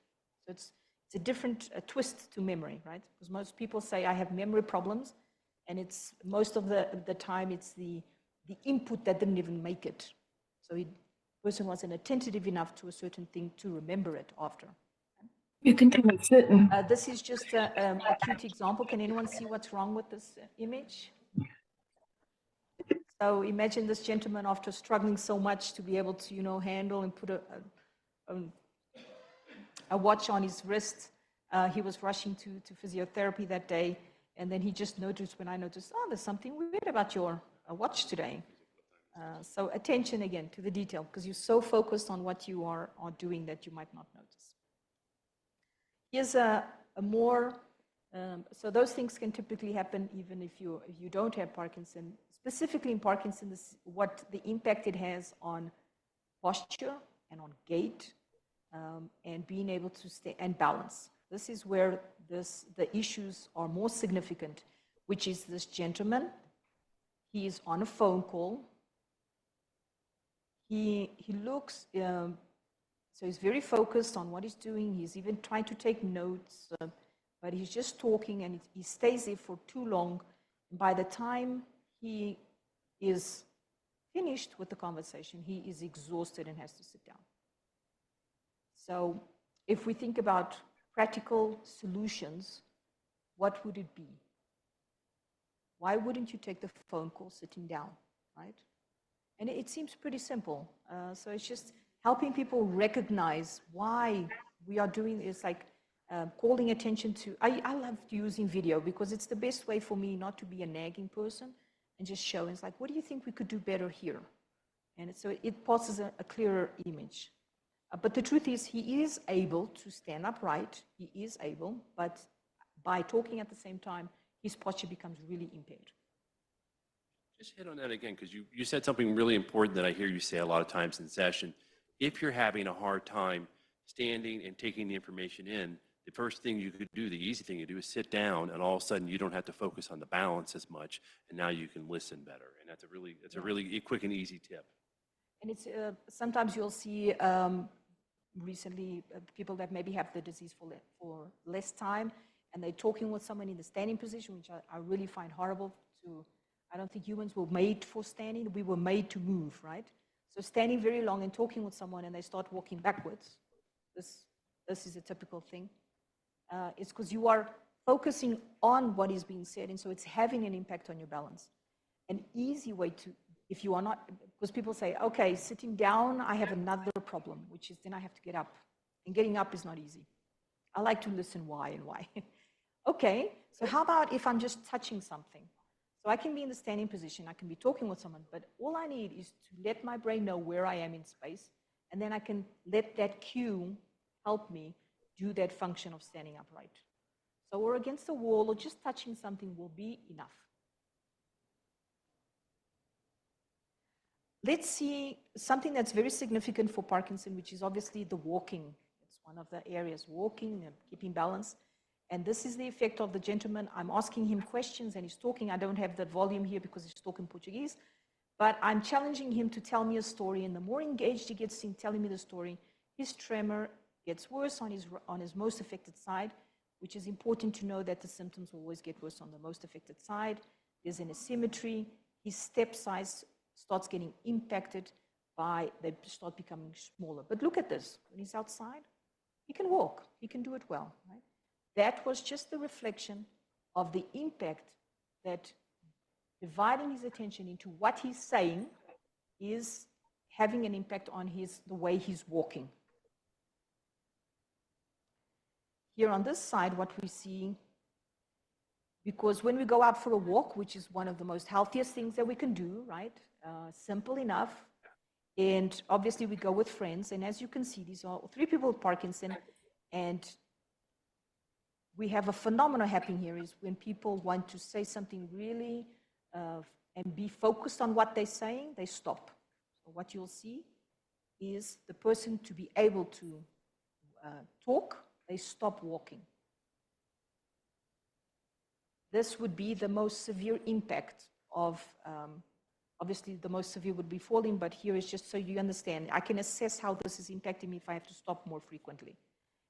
So it's a different twist to memory, right? Because most people say, I have memory problems, and it's most of the time it's the input that didn't even make it. So the person wasn't attentive enough to a certain thing to remember it after. You can tell it's sitting. This is just a cute example. Can anyone see what's wrong with this image? So imagine this gentleman, after struggling so much to be able to, handle and put a watch on his wrist. He was rushing to physiotherapy that day, and then he just noticed, when I noticed, oh, there's something weird about your watch today. So attention again to the detail, because you're so focused on what you are doing that you might not notice. Here's a more, so those things can typically happen even if you don't have Parkinson. Specifically in Parkinson, what the impact it has on posture and on gait and being able to stay and balance. This is where the issues are more significant, which is this gentleman. He is on a phone call. he looks, so he's very focused on what he's doing. He's even trying to take notes, but he's just talking, and he stays there for too long. By the time he is finished with the conversation, he is exhausted and has to sit down. So if we think about practical solutions, what would it be? Why wouldn't you take the phone call sitting down, right? And it seems pretty simple. So it's just helping people recognize why we are doing this, like calling attention to, I love using video because it's the best way for me not to be a nagging person and just show. It's like, what do you think we could do better here? And so it passes a clearer image. But the truth is, he is able to stand upright. He is able, but by talking at the same time, his posture becomes really impaired. Just hit on that again, because you said something really important that I hear you say a lot of times in session. If you're having a hard time standing and taking the information in, the first thing you could do, the easy thing to do, is sit down, and all of a sudden you don't have to focus on the balance as much, and now you can listen better. And that's a really quick and easy tip. And it's sometimes you'll see recently people that maybe have the disease for less time, and they're talking with someone in the standing position, which I really find horrible. I don't think humans were made for standing. We were made to move, right? So standing very long and talking with someone, and they start walking backwards. This is a typical thing. It's because you are focusing on what is being said, and so it's having an impact on your balance. An easy way to, if you are not, because people say, okay, sitting down, I have another problem, which is then I have to get up. And getting up is not easy. I like to listen why and why. Okay, so how about if I'm just touching something? So I can be in the standing position, I can be talking with someone, but all I need is to let my brain know where I am in space, and then I can let that cue help me do that function of standing upright. So we're against the wall, or just touching something will be enough. Let's see something that's very significant for Parkinson, which is obviously the walking. It's one of the areas, walking and keeping balance. And this is the effect of the gentleman. I'm asking him questions and he's talking. I don't have that volume here because he's talking Portuguese, but I'm challenging him to tell me a story. And the more engaged he gets in telling me the story, his tremor gets worse on his most affected side, which is important to know that the symptoms will always get worse on the most affected side. There's an asymmetry. His step size starts getting impacted by, they start becoming smaller. But look at this, when he's outside, he can walk, he can do it well, right? That was just the reflection of the impact that dividing his attention into what he's saying is having an impact on the way he's walking. Here on this side, what we see, because when we go out for a walk, which is one of the most healthiest things that we can do, right? Simple enough. And obviously we go with friends. And as you can see, these are 3 people with Parkinson. And we have a phenomenon happening here is when people want to say something really and be focused on what they're saying, they stop. So what you'll see is the person to be able to talk, they stop walking. This would be the most severe impact of, obviously the most severe would be falling, but here is just so you understand, I can assess how this is impacting me if I have to stop more frequently.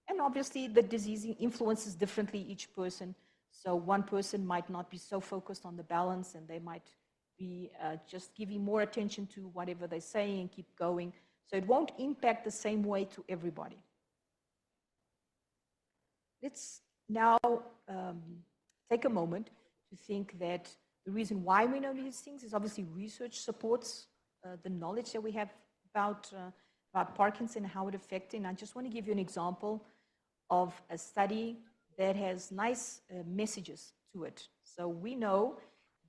And obviously the disease influences differently each person. So one person might not be so focused on the balance and they might be just giving more attention to whatever they're saying and keep going. So it won't impact the same way to everybody. Let's now take a moment to think that the reason why we know these things is obviously research supports the knowledge that we have about Parkinson and how it affects. And I just want to give you an example of a study that has nice messages to it. So we know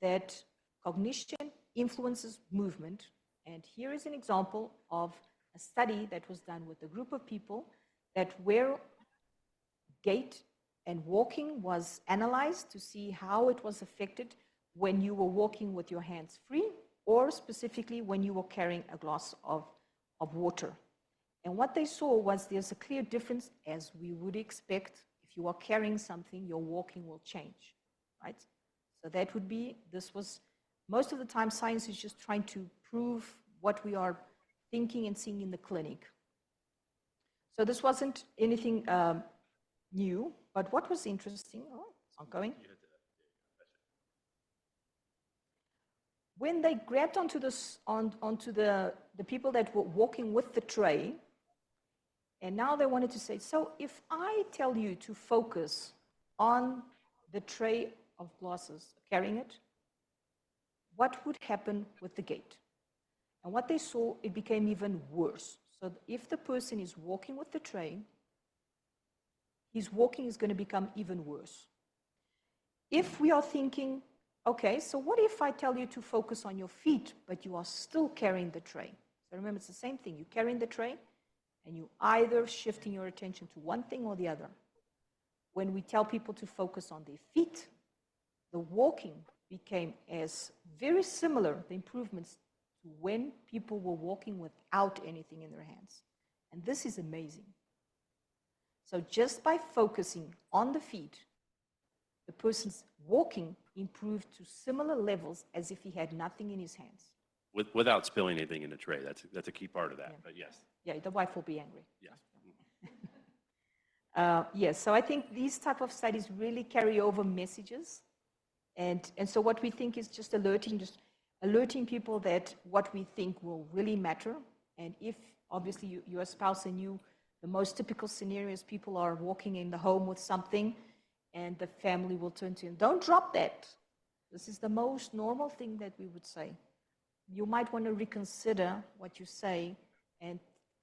that cognition influences movement. And here is an example of a study that was done with a group of people that where gait and walking was analyzed to see how it was affected when you were walking with your hands free, or specifically when you were carrying a glass of water. And what they saw was there's a clear difference, as we would expect. If you are carrying something, your walking will change, right? So that would be, this was, most of the time science is just trying to prove what we are thinking and seeing in the clinic. So this wasn't anything new, but what was interesting, oh, it's not going. When they grabbed onto the people that were walking with the tray, and now they wanted to say, so if I tell you to focus on the tray of glasses, carrying it, what would happen with the gait? And what they saw, it became even worse. So if the person is walking with the tray, his walking is going to become even worse. If we are thinking, okay, so what if I tell you to focus on your feet, but you are still carrying the tray? So remember, it's the same thing. You're carrying the tray, and you either shifting your attention to one thing or the other. When we tell people to focus on their feet, the walking became as very similar, the improvements, to when people were walking without anything in their hands. And this is amazing. So just by focusing on the feet, the person's walking improved to similar levels as if he had nothing in his hands. Without spilling anything in the tray. That's a key part of that, Yeah. but yes. Yeah, the wife will be angry. Yeah. Yes, so I think these type of studies really carry over messages. And so what we think is just alerting people that what we think will really matter. And if obviously your spouse and you, the most typical scenario is people are walking in the home with something and the family will turn to him, don't drop that. This is the most normal thing that we would say. You might want to reconsider what you say and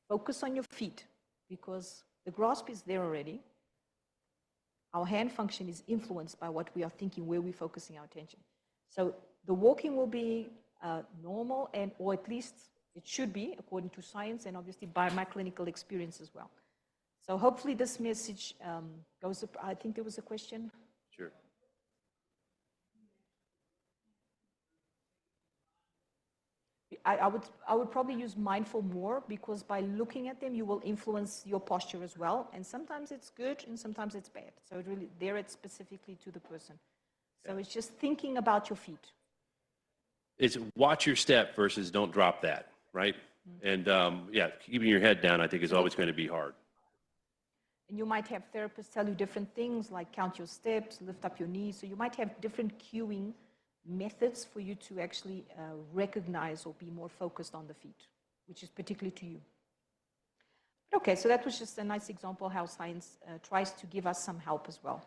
focus on your feet, because the grasp is there already. Our hand function is influenced by what we are thinking, where we're focusing our attention. So the walking will be normal, or at least it should be, according to science and obviously by my clinical experience as well. So hopefully this message goes up. I think there was a question. Sure. I would probably use mindful more, because by looking at them, you will influence your posture as well. And sometimes it's good and sometimes it's bad. So it really, it's specifically to the person. So it's just thinking about your feet. It's watch your step versus don't drop that, right? And yeah, keeping your head down, I think, is always going to be hard. And you might have therapists tell you different things, like count your steps, lift up your knees. So you might have different cueing methods for you to actually recognize or be more focused on the feet, which is particularly to you. Okay, so that was just a nice example how science tries to give us some help as well.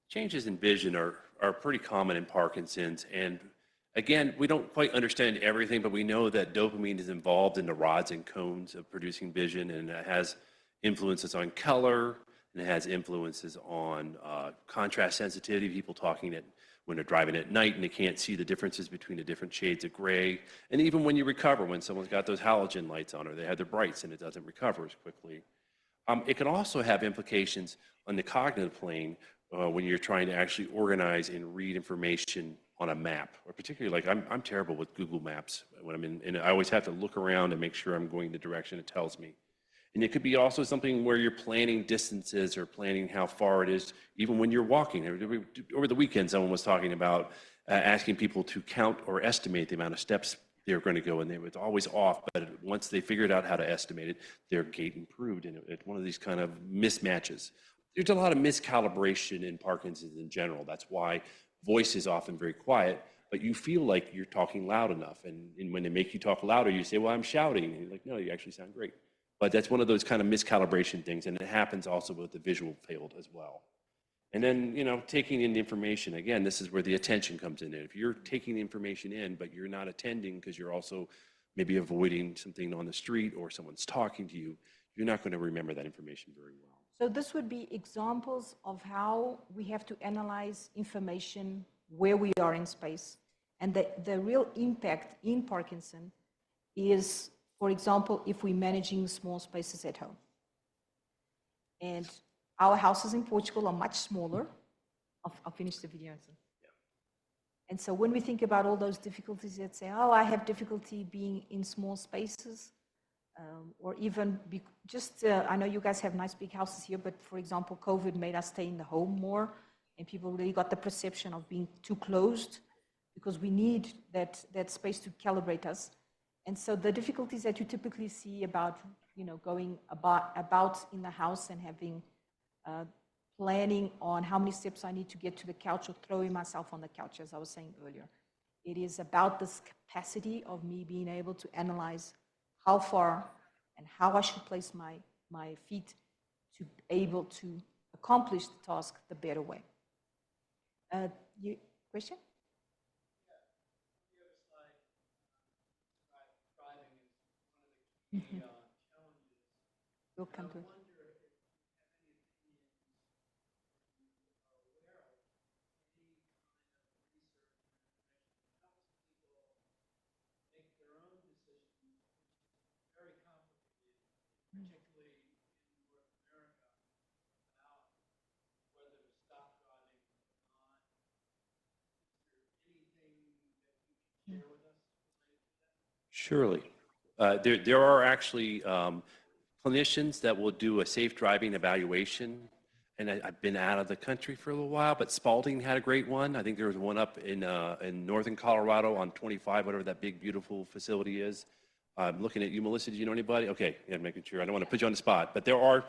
Changes in vision are pretty common in Parkinson's, and again, we don't quite understand everything, but we know that dopamine is involved in the rods and cones of producing vision, and it has influences on color, and it has influences on contrast sensitivity, people talking when they're driving at night and they can't see the differences between the different shades of gray, and even when you recover, when someone's got those halogen lights on or they have their brights and it doesn't recover as quickly. It can also have implications on the cognitive plane when you're trying to actually organize and read information on a map, or particularly, like I'm terrible with Google Maps when I'm in, and I always have to look around and make sure I'm going the direction it tells me. And it could be also something where you're planning distances or planning how far it is, even when you're walking. Over the weekend, someone was talking about asking people to count or estimate the amount of steps they're going to go, and it was always off, but once they figured out how to estimate it, their gait improved, and it's one of these kind of mismatches. There's a lot of miscalibration in Parkinson's in general. That's why voice is often very quiet, but you feel like you're talking loud enough. And when they make you talk louder, you say, well, I'm shouting. And you're like, no, you actually sound great. But that's one of those kind of miscalibration things. And it happens also with the visual field as well. And then, taking in the information, again, this is where the attention comes in. If you're taking the information in, but you're not attending because you're also maybe avoiding something on the street or someone's talking to you, you're not going to remember that information very well. So this would be examples of how we have to analyze information where we are in space. And the real impact in Parkinson is, for example, if we're managing small spaces at home. And our houses in Portugal are much smaller. I'll finish the video. Yeah. And so when we think about all those difficulties that say, oh, I have difficulty being in small spaces, or even I know you guys have nice big houses here, but for example, COVID made us stay in the home more, and people really got the perception of being too closed, because because we need that space to calibrate us. And so the difficulties that you typically see about, going about in the house and having planning on how many steps I need to get to the couch or throwing myself on the couch, as I was saying earlier. It is about this capacity of me being able to analyze how far and how I should place my feet to be able to accomplish the task the better way. Question? Mm-hmm. We'll come to it. Surely. There are actually clinicians that will do a safe driving evaluation. And I've been out of the country for a little while, but Spalding had a great one. I think there was one up in northern Colorado on 25, whatever that big, beautiful facility is. I'm looking at you, Melissa. Do you know anybody? Okay, yeah, making sure. I don't want to put you on the spot, but there are.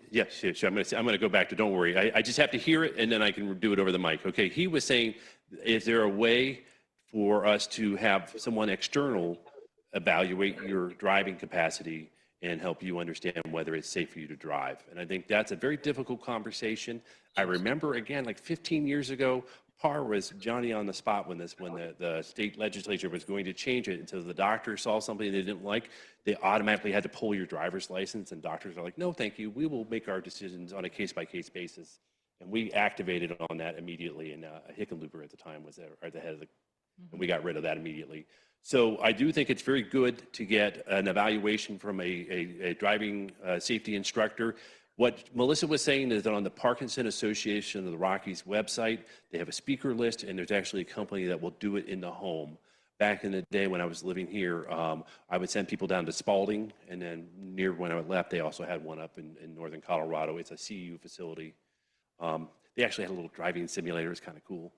Yes, sure. I'm going to go back to, don't worry. I just have to hear it and then I can do it over the mic. Okay, he was saying, is there a way for us to have someone external evaluate your driving capacity and help you understand whether it's safe for you to drive? And I think that's a very difficult conversation. I remember, again, like 15 years ago, PAR was Johnny on the spot when the state legislature was going to change it. And so the doctor saw something they didn't like, they automatically had to pull your driver's license, and doctors are like, no, thank you. We will make our decisions on a case-by-case basis. And we activated on that immediately. And Hickenlooper at the time was at the head of the, and we got rid of that immediately. So I do think it's very good to get an evaluation from a driving safety instructor. What Melissa was saying is that on the Parkinson Association of the Rockies website, they have a speaker list, and there's actually a company that will do it in the home. Back in the day when I was living here, I would send people down to Spalding, and then near when I left, they also had one up in northern Colorado. It's a CU facility. They actually had a little driving simulator. It's kind of cool.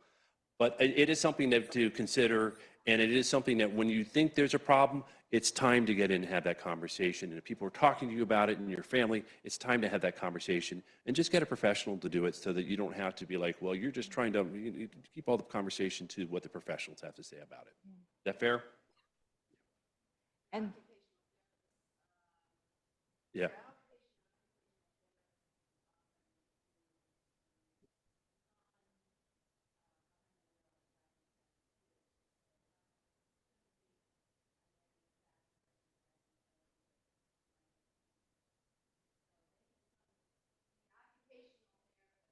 But it is something to consider, and it is something that when you think there's a problem, it's time to get in and have that conversation. And if people are talking to you about it in your family, it's time to have that conversation and just get a professional to do it so that you don't have to be like, well, you're just trying to keep all the conversation to what the professionals have to say about it. Is that fair? And yeah.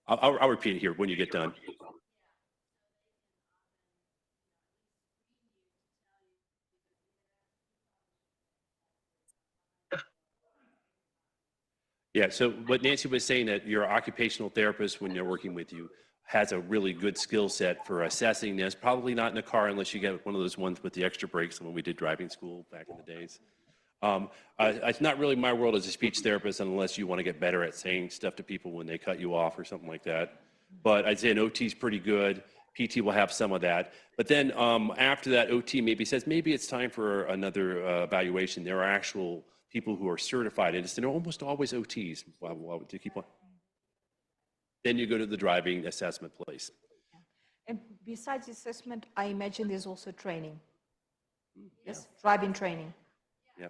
I'll repeat it here when you get done. Yeah, so what Nancy was saying, that your occupational therapist, when they're working with you, has a really good skill set for assessing this. Probably not in a car unless you get one of those ones with the extra brakes when we did driving school back in the days. It's not really my world as a speech therapist unless you want to get better at saying stuff to people when they cut you off or something like that. But I'd say an OT is pretty good. PT will have some of that. But then after that, OT maybe says, maybe it's time for another evaluation. There are actual people who are certified, and it's almost always OTs. To keep on. Then you go to the driving assessment place. And besides assessment, I imagine there's also training. Yes, driving training. Yeah.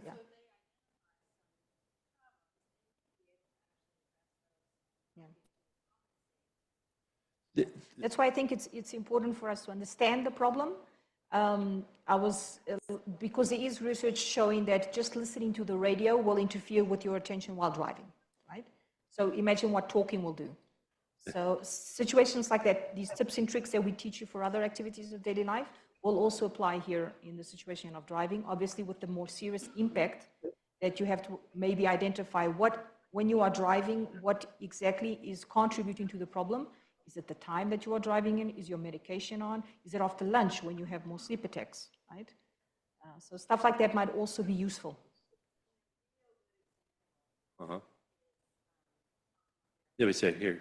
That's why I think it's important for us to understand the problem. Because there is research showing that just listening to the radio will interfere with your attention while driving, right? So imagine what talking will do. So situations like that, these tips and tricks that we teach you for other activities of daily life will also apply here in the situation of driving, obviously with the more serious impact that you have to maybe identify when you are driving, what exactly is contributing to the problem. Is it the time that you are driving in? Is your medication on? Is it after lunch when you have more sleep attacks, right? So stuff like that might also be useful. Uh-huh. Yeah, we say here. You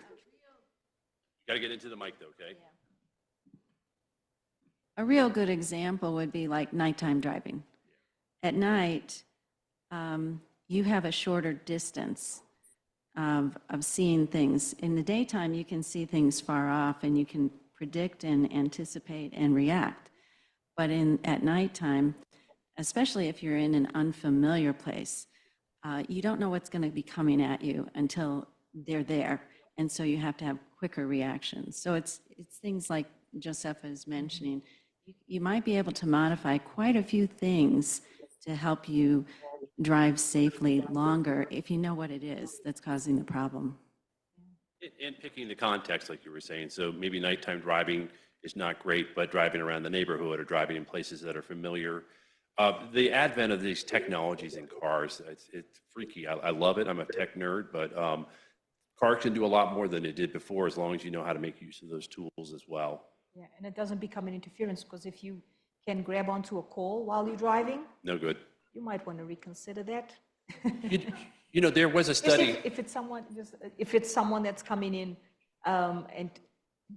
got to get into the mic though, okay? A real good example would be like nighttime driving. At night, you have a shorter distance of seeing things. In the daytime, you can see things far off and you can predict and anticipate and react. But at nighttime, especially if you're in an unfamiliar place, you don't know what's going to be coming at you until they're there. And so you have to have quicker reactions. So it's things like Josefa is mentioning. You might be able to modify quite a few things to help you drive safely longer if you know what it is that's causing the problem. And picking the context, like you were saying. So maybe nighttime driving is not great, but driving around the neighborhood or driving in places that are familiar. The advent of these technologies in cars, it's freaky. I love it. I'm a tech nerd, but cars can do a lot more than it did before as long as you know how to make use of those tools as well. Yeah, and it doesn't become an interference, because if you can grab onto a call while you're driving, No good. you might want to reconsider that. You know, there was a study. Especially if it's someone that's coming in and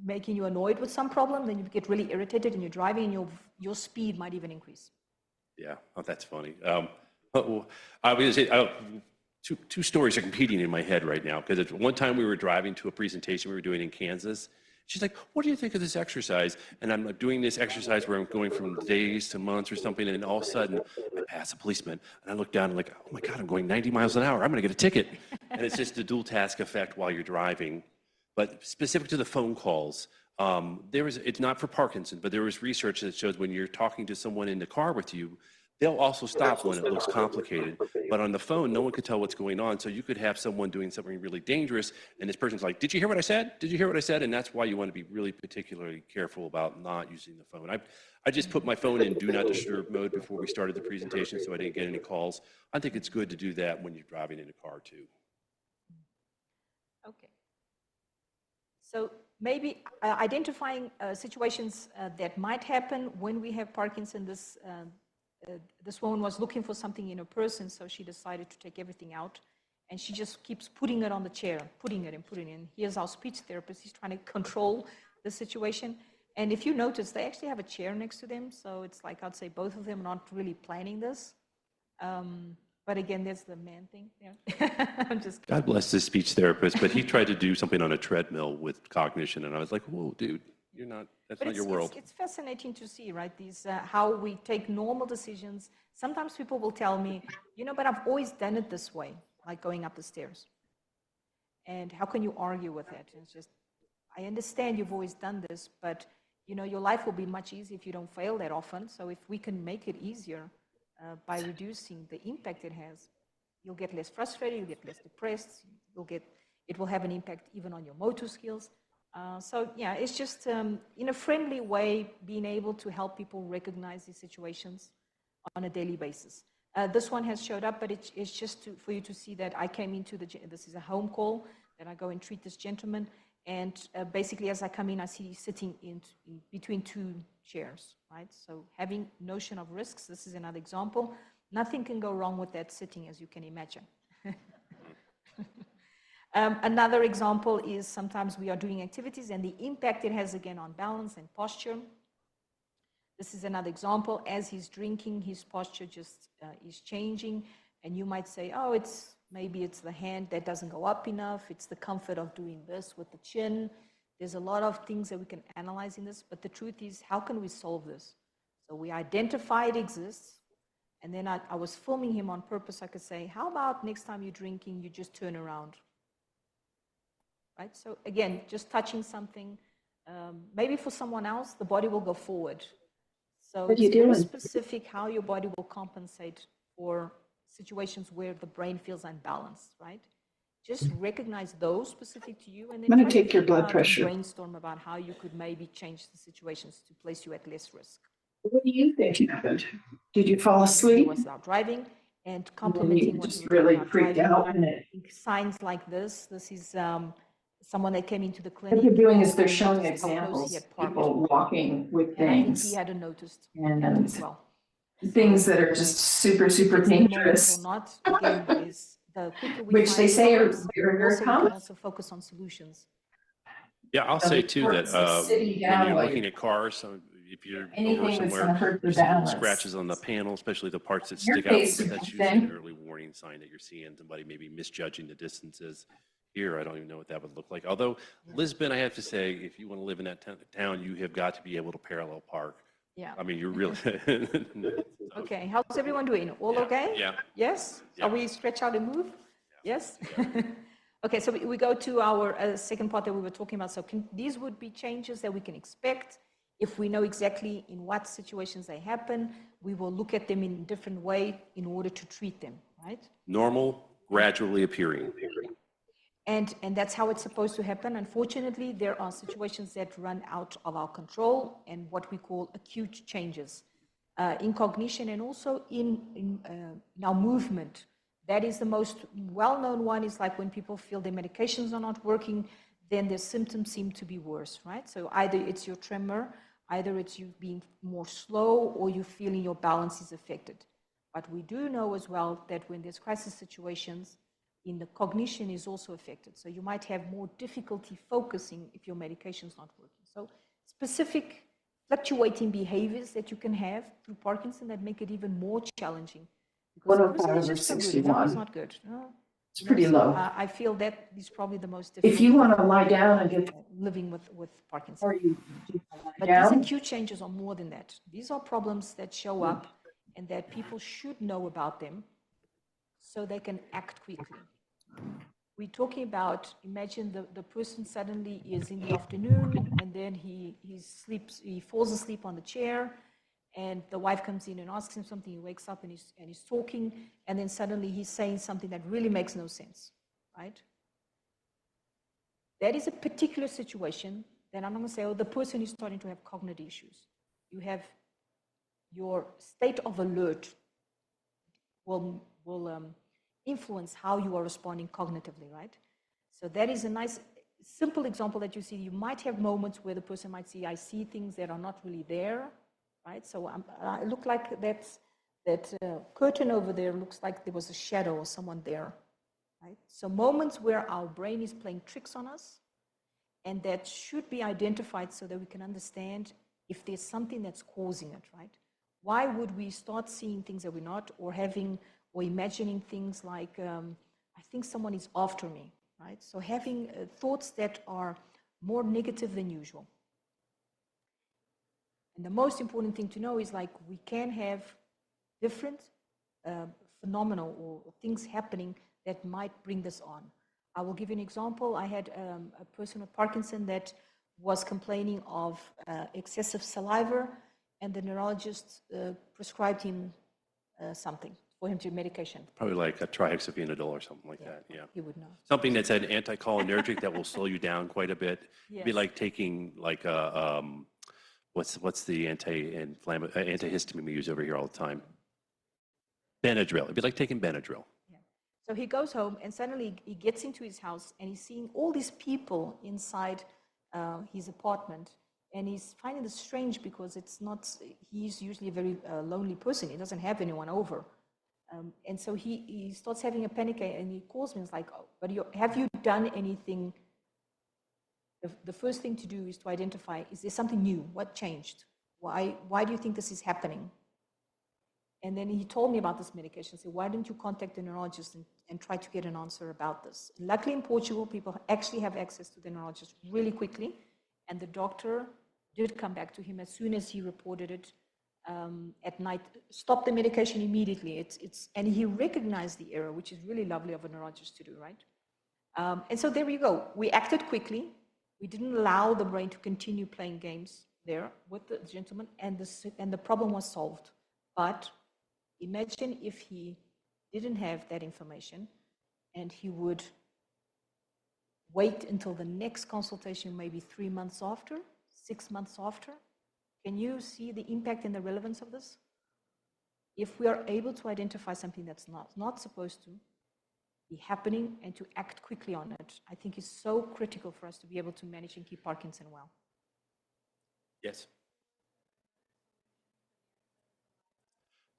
making you annoyed with some problem, then you get really irritated and you're driving and your speed might even increase. Yeah, oh, that's funny. I was say, two stories are competing in my head right now, because one time we were driving to a presentation we were doing in Kansas. She's like, what do you think of this exercise? And I'm doing this exercise where I'm going from days to months or something, and all of a sudden I pass a policeman and I look down and I'm like, oh my God, I'm going 90 miles an hour. I'm gonna get a ticket. And it's just a dual task effect while you're driving. But specific to the phone calls, it's not for Parkinson, but there was research that shows when you're talking to someone in the car with you, they'll also stop when it looks complicated. But on the phone, no one could tell what's going on. So you could have someone doing something really dangerous, and this person's like, did you hear what I said? Did you hear what I said? And that's why you want to be really particularly careful about not using the phone. I just put my phone in do not disturb mode before we started the presentation so I didn't get any calls. I think it's good to do that when you're driving in a car too. Okay. So maybe identifying situations that might happen when we have Parkinson. This woman was looking for something in a person, so she decided to take everything out, and she just keeps putting it on the chair, putting it in. Here's our speech therapist. He's trying to control the situation. And if you notice, they actually have a chair next to them, so it's like, I'd say both of them are not really planning this. But again, there's the man thing there. I'm just kidding. God bless this speech therapist, but he tried to do something on a treadmill with Cognition, and I was like, whoa, dude, that's not your world. It's fascinating to see, right? How we take normal decisions. Sometimes people will tell me, but I've always done it this way, like going up the stairs. And how can you argue with that? It's just, I understand you've always done this, but your life will be much easier if you don't fail that often. So if we can make it easier by reducing the impact it has, you'll get less frustrated, you'll get less depressed, it will have an impact even on your motor skills. So yeah, it's just in a friendly way, being able to help people recognize these situations on a daily basis. This one has showed up, but it's just for you to see that I came into this is a home call, that I go and treat this gentleman. And basically, as I come in, I see he's sitting in between two chairs, right? So having notion of risks, this is another example. Nothing can go wrong with that sitting, as you can imagine. Another example is sometimes we are doing activities and the impact it has again on balance and posture. This is another example. As he's drinking, his posture just is changing. And you might say, oh, maybe it's the hand that doesn't go up enough. It's the comfort of doing this with the chin. There's a lot of things that we can analyze in this, but the truth is, how can we solve this? So we identify it exists. And then I was filming him on purpose. I could say, how about next time you're drinking, you just turn around? Right? So again, just touching something, maybe for someone else, the body will go forward. So it's very specific how your body will compensate for situations where the brain feels unbalanced, right? Just recognize those specific to you, and then I'm going to take your blood pressure. Brainstorm about how you could maybe change the situations to place you at less risk. What do you think happened? Did you fall asleep? It was about driving and complementing what just really freaked out. Signs like this. This is someone that came into the clinic. What they're doing is they're showing examples, people walking with and I think things. he hadn't noticed And as well. things that are just super, super It's the moment dangerous, or not, again, is the quicker we which find they say are problems, very, also very we can common. also focus on solutions. Yeah, I'll say too that importance of sitting when down you're while looking you're- at cars, so if you're over Anything that's somewhere, gonna hurt the you see little balance. scratches on the panel, especially the parts that In your stick out a case, little bit, that's then- usually an early warning sign that you're seeing somebody maybe misjudging the distances. Here, I don't even know what that would look like. Although Lisbon, I have to say, if you want to live in that town, you have got to be able to parallel park. Yeah. I mean, you're really. Okay, how's everyone doing? All okay? Yeah. Yes? Yeah. Are we stretch out and move? Yes? Okay, so we go to our second part that we were talking about. So these would be changes that we can expect. If we know exactly in what situations they happen, we will look at them in a different way in order to treat them, right? Normal, gradually appearing. And that's how it's supposed to happen. Unfortunately, there are situations that run out of our control and what we call acute changes in cognition and also in our movement. That is the most well-known one, is like when people feel their medications are not working, then their symptoms seem to be worse, right? So either it's your tremor, either it's you being more slow, or you feeling your balance is affected. But we do know as well that when there's crisis situations, in the cognition is also affected. So you might have more difficulty focusing if your medication is not working. So specific fluctuating behaviors that you can have through Parkinson that make it even more challenging. Because the person is just so good, and no, it's not good. No, It's pretty low. I feel that is probably the most If difficult. you want to lie down and get, living with Parkinson. or you lie But these down, acute changes are more than that. These are problems that show up and that people should know about them so they can act quickly. We're talking about, imagine the person suddenly is in the afternoon and then he falls asleep on the chair, and the wife comes in and asks him something. He wakes up and he's talking, and then suddenly he's saying something that really makes no sense, right? That is a particular situation. Then I'm not going to say, oh, the person is starting to have cognitive issues. You have your state of alert will influence how you are responding cognitively, right? So that is a nice, simple example that you see. You might have moments where the person might see, I see things that are not really there, right? So I look like that curtain over there looks like there was a shadow or someone there, right? So moments where our brain is playing tricks on us, and that should be identified so that we can understand if there's something that's causing it, right? Why would we start seeing things that we're not, or having, or imagining things like, I think someone is after me, right? So having thoughts that are more negative than usual. And the most important thing to know is, like, we can have different phenomena or things happening that might bring this on. I will give you an example. I had a person with Parkinson that was complaining of excessive saliva, and the neurologist prescribed him something for him to medication. Probably like a trihexyphenidyl or something like that, yeah. He would know. Something that's an anticholinergic that will slow you down quite a bit. It'd be Yes. like taking like a, what's the antihistamine we use over here all the time? Benadryl. It'd be like taking Benadryl. Yeah. So he goes home and suddenly he gets into his house and he's seeing all these people inside his apartment, and he's finding this strange because it's not, he's usually a very lonely person. He doesn't have anyone over. And so he starts having a panic, and he calls me and is like, oh, but have you done anything? The first thing to do is to identify, is there something new? What changed? Why do you think this is happening? And then he told me about this medication. So why didn't you contact the neurologist and try to get an answer about this? And luckily in Portugal, people actually have access to the neurologist really quickly. And the doctor did come back to him as soon as he reported it at night, stopped the medication immediately. And he recognized the error, which is really lovely of a neurologist to do, right? And so there you go. We acted quickly. We didn't allow the brain to continue playing games there with the gentleman, and the problem was solved. But imagine if he didn't have that information and he would wait until the next consultation, maybe 3 months after, 6 months after. Can you see the impact and the relevance of this? If we are able to identify something that's not supposed to be happening and to act quickly on it, I think is so critical for us to be able to manage and keep Parkinson well. Yes.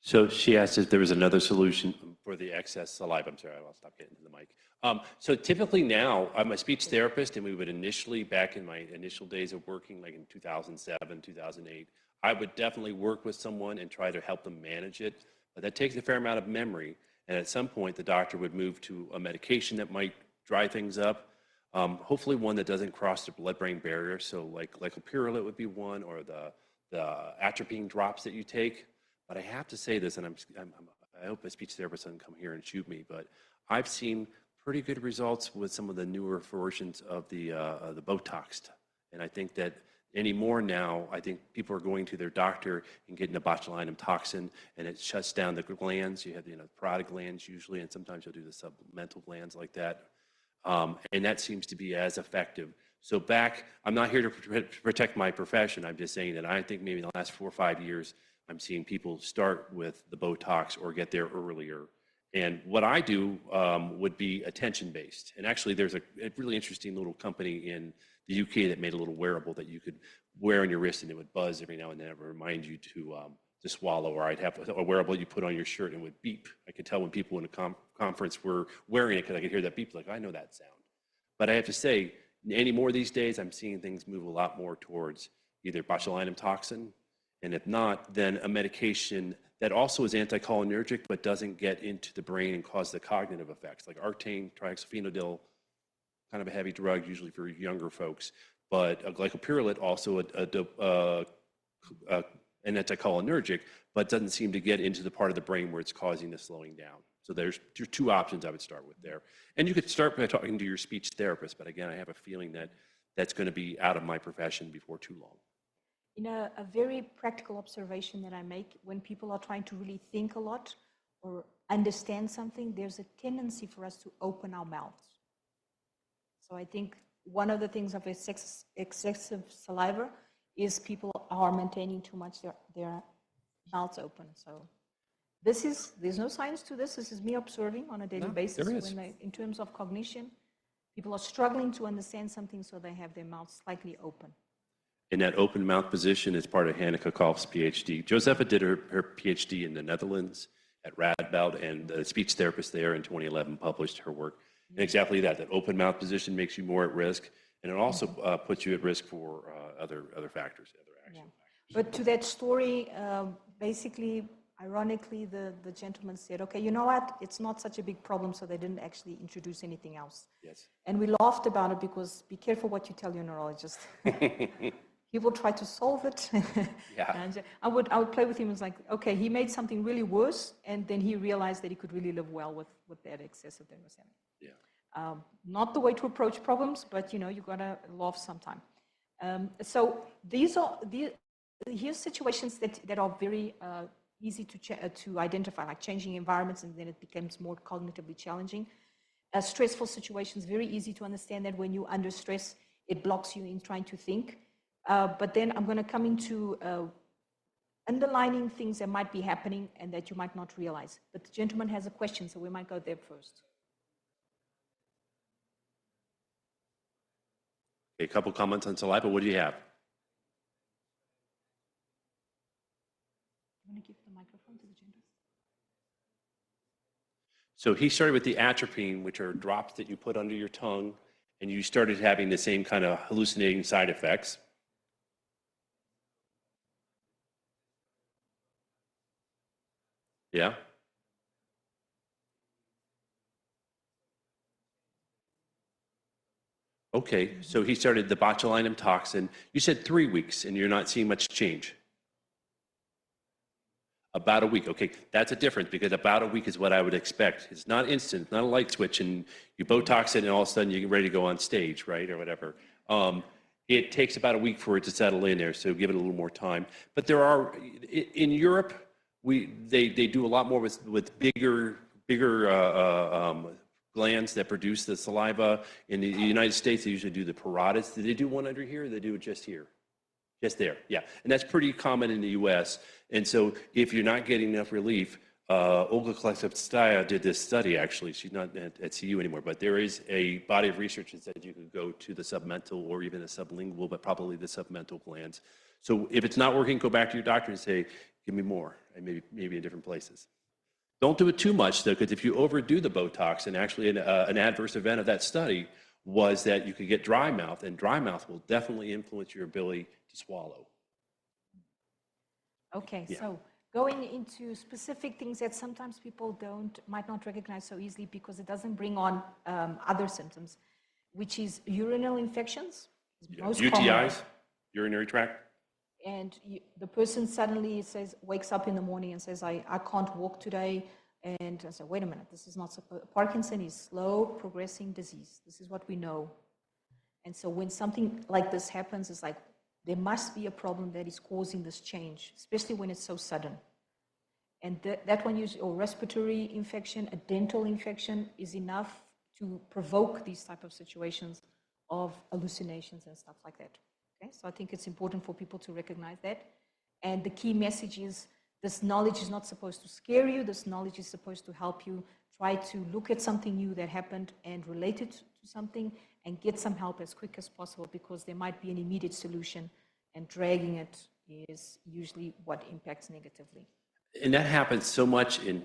So she asked if there was another solution for the excess saliva. I'm sorry, I'll stop getting to the mic. So typically now, I'm a speech therapist, and we would initially, back in my initial days of working, like in 2007, 2008, I would definitely work with someone and try to help them manage it. But that takes a fair amount of memory. And at some point, the doctor would move to a medication that might dry things up. Hopefully one that doesn't cross the blood-brain barrier. So like glycopyrrolate would be one, or the atropine drops that you take. But I have to say this, and I hope a speech therapist doesn't come here and shoot me, but I've seen pretty good results with some of the newer versions of the Botox. And I think that anymore now, I think people are going to their doctor and getting a botulinum toxin, and it shuts down the glands. You have the parotid glands usually, and sometimes you'll do the submental glands like that. And that seems to be as effective. So I'm not here to protect my profession. I'm just saying that I think maybe in the last 4 or 5 years, I'm seeing people start with the Botox or get there earlier. And what I do would be attention-based. And actually, there's a really interesting little company in the UK that made a little wearable that you could wear on your wrist, and it would buzz every now and then. It would remind you to swallow. Or I'd have a wearable you put on your shirt and it would beep. I could tell when people in a conference were wearing it because I could hear that beep, like, I know that sound. But I have to say, anymore these days, I'm seeing things move a lot more towards either botulinum toxin, and if not, then a medication that also is anticholinergic but doesn't get into the brain and cause the cognitive effects, like Artane, trihexyphenidyl, kind of a heavy drug usually for younger folks, but a glycopyrrolate, also an anticholinergic, but doesn't seem to get into the part of the brain where it's causing the slowing down. So there's 2 options I would start with there. And you could start by talking to your speech therapist, but again, I have a feeling that that's going to be out of my profession before too long. A very practical observation that I make, when people are trying to really think a lot or understand something, there's a tendency for us to open our mouths. So I think one of the things of excessive saliva is people are maintaining too much their mouths open. So there's no science to this. This is me observing on a daily basis. There is. In terms of cognition, people are struggling to understand something, so they have their mouths slightly open. In that open mouth position is part of Hanneke Kalf's PhD. Josefa did her PhD in the Netherlands at Radboud, and the speech therapist there in 2011 published her work. And exactly that open mouth position makes you more at risk, and it also puts you at risk for other factors, other action factors. But to that story, basically, ironically, the gentleman said, okay, you know what? It's not such a big problem, so they didn't actually introduce anything else. Yes. And we laughed about it because be careful what you tell your neurologist. He will try to solve it. Yeah. And I would play with him. It's like, okay, he made something really worse, and then he realized that he could really live well with that excessive dermosemic. Yeah. Not the way to approach problems, but you gotta laugh sometime. So here's situations that are very easy to identify, like changing environments, and then it becomes more cognitively challenging. Stressful situations, very easy to understand that when you're under stress, it blocks you in trying to think. But then I'm going to come into underlining things that might be happening and that you might not realize. But the gentleman has a question, so we might go there first. A couple comments on saliva. What do you have? You want to give the microphone to the gentleman? So he started with the atropine, which are drops that you put under your tongue, and you started having the same kind of hallucinating side effects. Yeah. Okay, so he started the botulinum toxin. You said 3 weeks, and you're not seeing much change. About a week. Okay, that's a difference, because about a week is what I would expect. It's not instant, it's not a light switch, and you Botox it, and all of a sudden you're ready to go on stage, right, or whatever. It takes about a week for it to settle in there, so give it a little more time. But there are, in Europe, they do a lot more with bigger glands that produce the saliva. In the United States, they usually do the parotids. Do they do one under here, or they do it just here? Just there, yeah. And that's pretty common in the US. And so if you're not getting enough relief, Olga Klesovskaya did this study, actually. She's not at CU anymore, but there is a body of research that said you could go to the submental or even the sublingual, but probably the submental glands. So if it's not working, go back to your doctor and say, give me more, and maybe in different places. Don't do it too much, though, because if you overdo the Botox, and actually an adverse event of that study was that you could get dry mouth, and dry mouth will definitely influence your ability to swallow. Okay, Yeah. so going into specific things that sometimes people might not recognize so easily because it doesn't bring on other symptoms, which is urinary infections. Most common. UTIs, urinary tract. And the person suddenly wakes up in the morning and says, I can't walk today. And I say, wait a minute, this is not, Parkinson is slow progressing disease. This is what we know. And so when something like this happens, it's like, there must be a problem that is causing this change, especially when it's so sudden. And that one usually, or respiratory infection, a dental infection is enough to provoke these type of situations of hallucinations and stuff like that. Okay, so I think it's important for people to recognize that. And the key message is this knowledge is not supposed to scare you. This knowledge is supposed to help you try to look at something new that happened and relate it to something and get some help as quick as possible, because there might be an immediate solution, and dragging it is usually what impacts negatively. And that happens so much in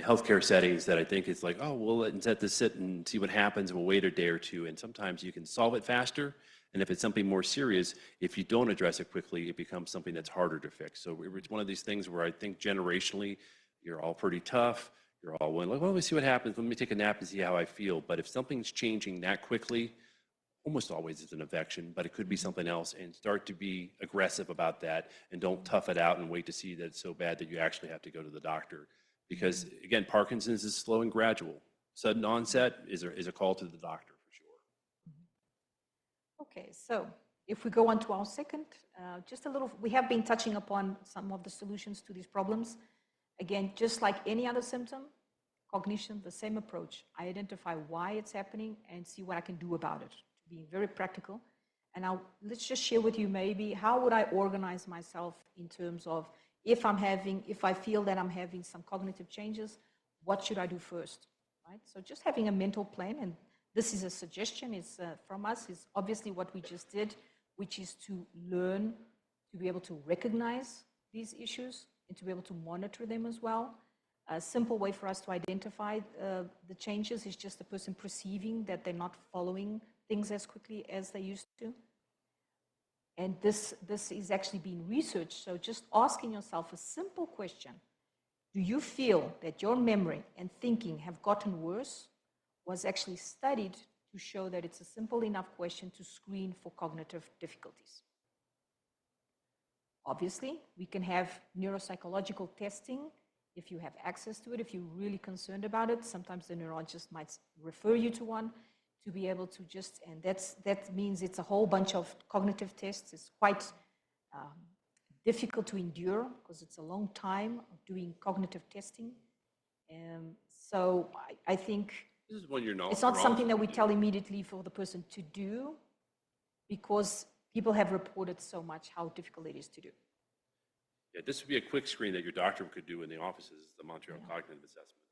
healthcare settings that I think it's like, oh, we'll let this sit and see what happens. We'll wait a day or two. And sometimes you can solve it faster. And if it's something more serious, if you don't address it quickly, it becomes something that's harder to fix. So it's one of these things where I think generationally, you're all pretty tough. You're all willing, like, well, let me see what happens. Let me take a nap and see how I feel. But if something's changing that quickly, almost always it's an infection, but it could be something else, and start to be aggressive about that, and don't tough it out and wait to see that it's so bad that you actually have to go to the doctor. Because again, Parkinson's is slow and gradual. Sudden onset is a call to the doctor for sure. Okay, so if we go on to our second, just a little, we have been touching upon some of the solutions to these problems. Again, just like any other symptom, cognition, the same approach. I identify why it's happening and see what I can do about it, being very practical. And let's just share with you maybe how would I organize myself in terms of if I feel that I'm having some cognitive changes, what should I do first, right? So just having a mental plan, and this is a suggestion, is from us, is obviously what we just did, which is to learn to be able to recognize these issues and to be able to monitor them as well. A simple way for us to identify the changes is just the person perceiving that they're not following things as quickly as they used to. And this is actually being researched. So just asking yourself a simple question: do you feel that your memory and thinking have gotten worse? Was actually studied to show that it's a simple enough question to screen for cognitive difficulties. Obviously, we can have neuropsychological testing if you have access to it, if you're really concerned about it. Sometimes the neurologist might refer you to one to be able to just, and that means it's a whole bunch of cognitive tests. It's quite difficult to endure because it's a long time of doing cognitive testing. So I think This is when you're not. it's not something that we tell immediately for the person to do, because people have reported so much how difficult it is to do. Yeah, this would be a quick screen that your doctor could do in the offices, the Montreal Cognitive Assessment.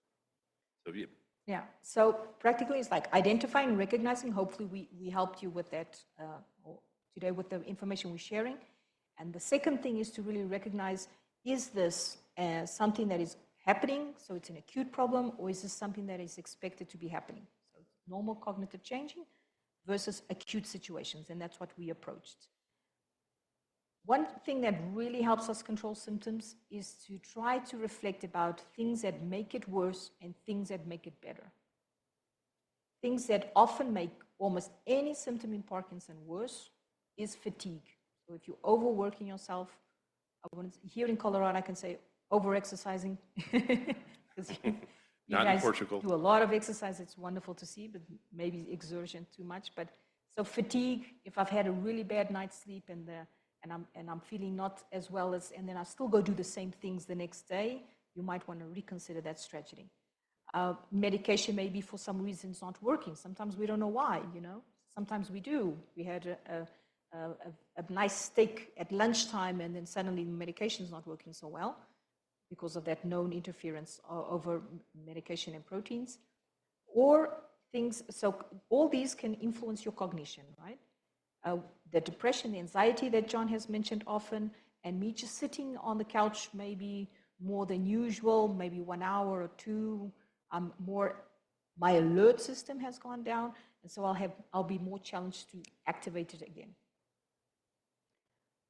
So Yeah, so practically it's like identifying, recognizing. Hopefully we helped you with that today with the information we're sharing. And the second thing is to really recognize, is this something that is happening, so it's an acute problem, or is this something that is expected to be happening? So normal cognitive changing versus acute situations, and that's what we approached. One thing that really helps us control symptoms is to try to reflect about things that make it worse and things that make it better. Things that often make almost any symptom in Parkinson worse is fatigue. So if you're overworking yourself, here in Colorado, I can say over-exercising. Because you not guys in Portugal. do a lot of exercise. It's wonderful to see, but maybe exertion too much. But so fatigue, if I've had a really bad night's sleep and I'm feeling not as well as, and then I still go do the same things the next day, you might want to reconsider that strategy. Medication maybe for some reasons not working. Sometimes we don't know why, you know. Sometimes we do. We had a nice steak at lunchtime and then suddenly the medication is not working so well because of that known interference over medication and proteins. Or things, so all these can influence your cognition, right? The depression, the anxiety that John has mentioned often, And me just sitting on the couch maybe more than usual, maybe 1 hour or two, my alert system has gone down, and so I'll be more challenged to activate it again.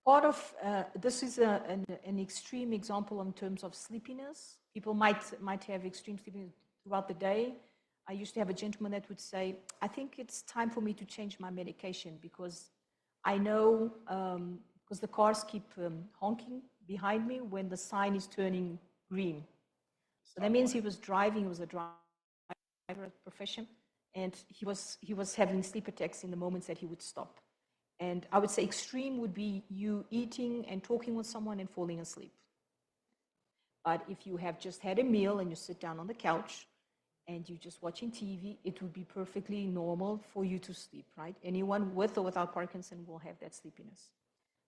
Part of this is an extreme example in terms of sleepiness. People might have extreme sleepiness throughout the day. I used to have a gentleman that would say, I think it's time for me to change my medication because I know, because the cars keep honking behind me when the sign is turning green. So that means he was a driver profession, and he was having sleep attacks in the moments that he would stop. And I would say extreme would be you eating and talking with someone and falling asleep. But if you have just had a meal and you sit down on the couch and you're just watching TV, it would be perfectly normal for you to sleep, right? Anyone with or without Parkinson will have that sleepiness.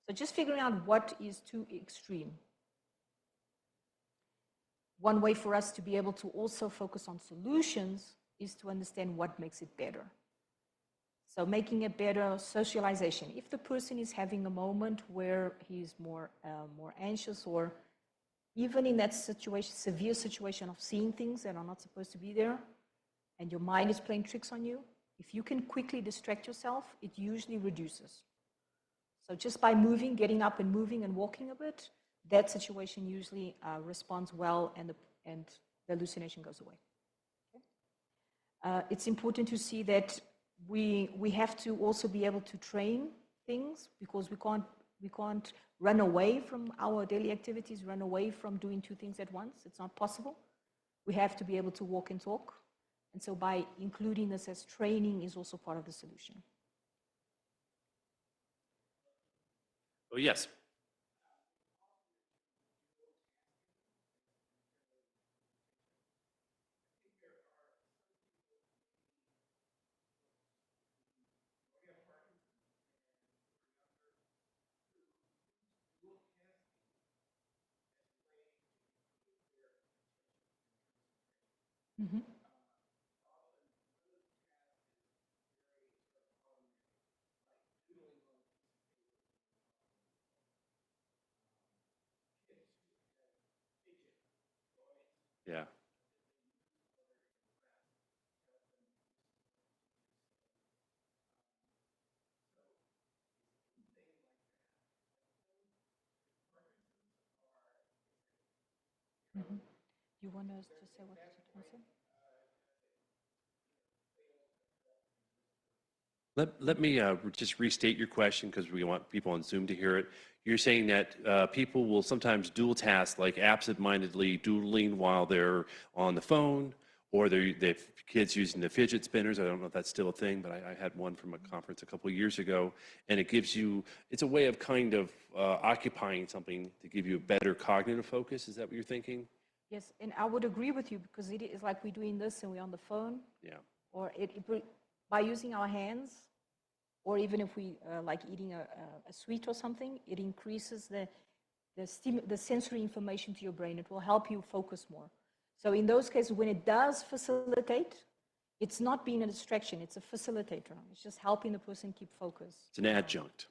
So just figuring out what is too extreme. One way for us to be able to also focus on solutions is to understand what makes it better. So making a better socialization. If the person is having a moment where he's more anxious, or even in that situation, severe situation of seeing things that are not supposed to be there, and your mind is playing tricks on you, if you can quickly distract yourself, it usually reduces. So just by moving, getting up and moving and walking a bit, that situation usually responds well, and the hallucination goes away. Okay? It's important to see that we have to also be able to train things, because we can't run away from our daily activities, run away from doing two things at once. It's not possible. We have to be able to walk and talk. And so by including this as training is also part of the solution. Oh, yes. Mm-hmm. Yeah. Mm-hmm. You want us to say what you said? Let me just restate your question, because we want people on Zoom to hear it. You're saying that people will sometimes dual task, like absent-mindedly doodling while they're on the phone, or the kids using the fidget spinners. I don't know if that's still a thing, but I had one from a conference a couple of years ago, and it's a way of kind of occupying something to give you a better cognitive focus. Is that what you're thinking? Yes, and I would agree with you, because it is like we're doing this and we're on the phone. Yeah. Or by using our hands, or even if we like eating a sweet or something, it increases the sensory information to your brain. It will help you focus more. So in those cases, when it does facilitate, it's not being a distraction, it's a facilitator. It's just helping the person keep focus. It's an adjunct.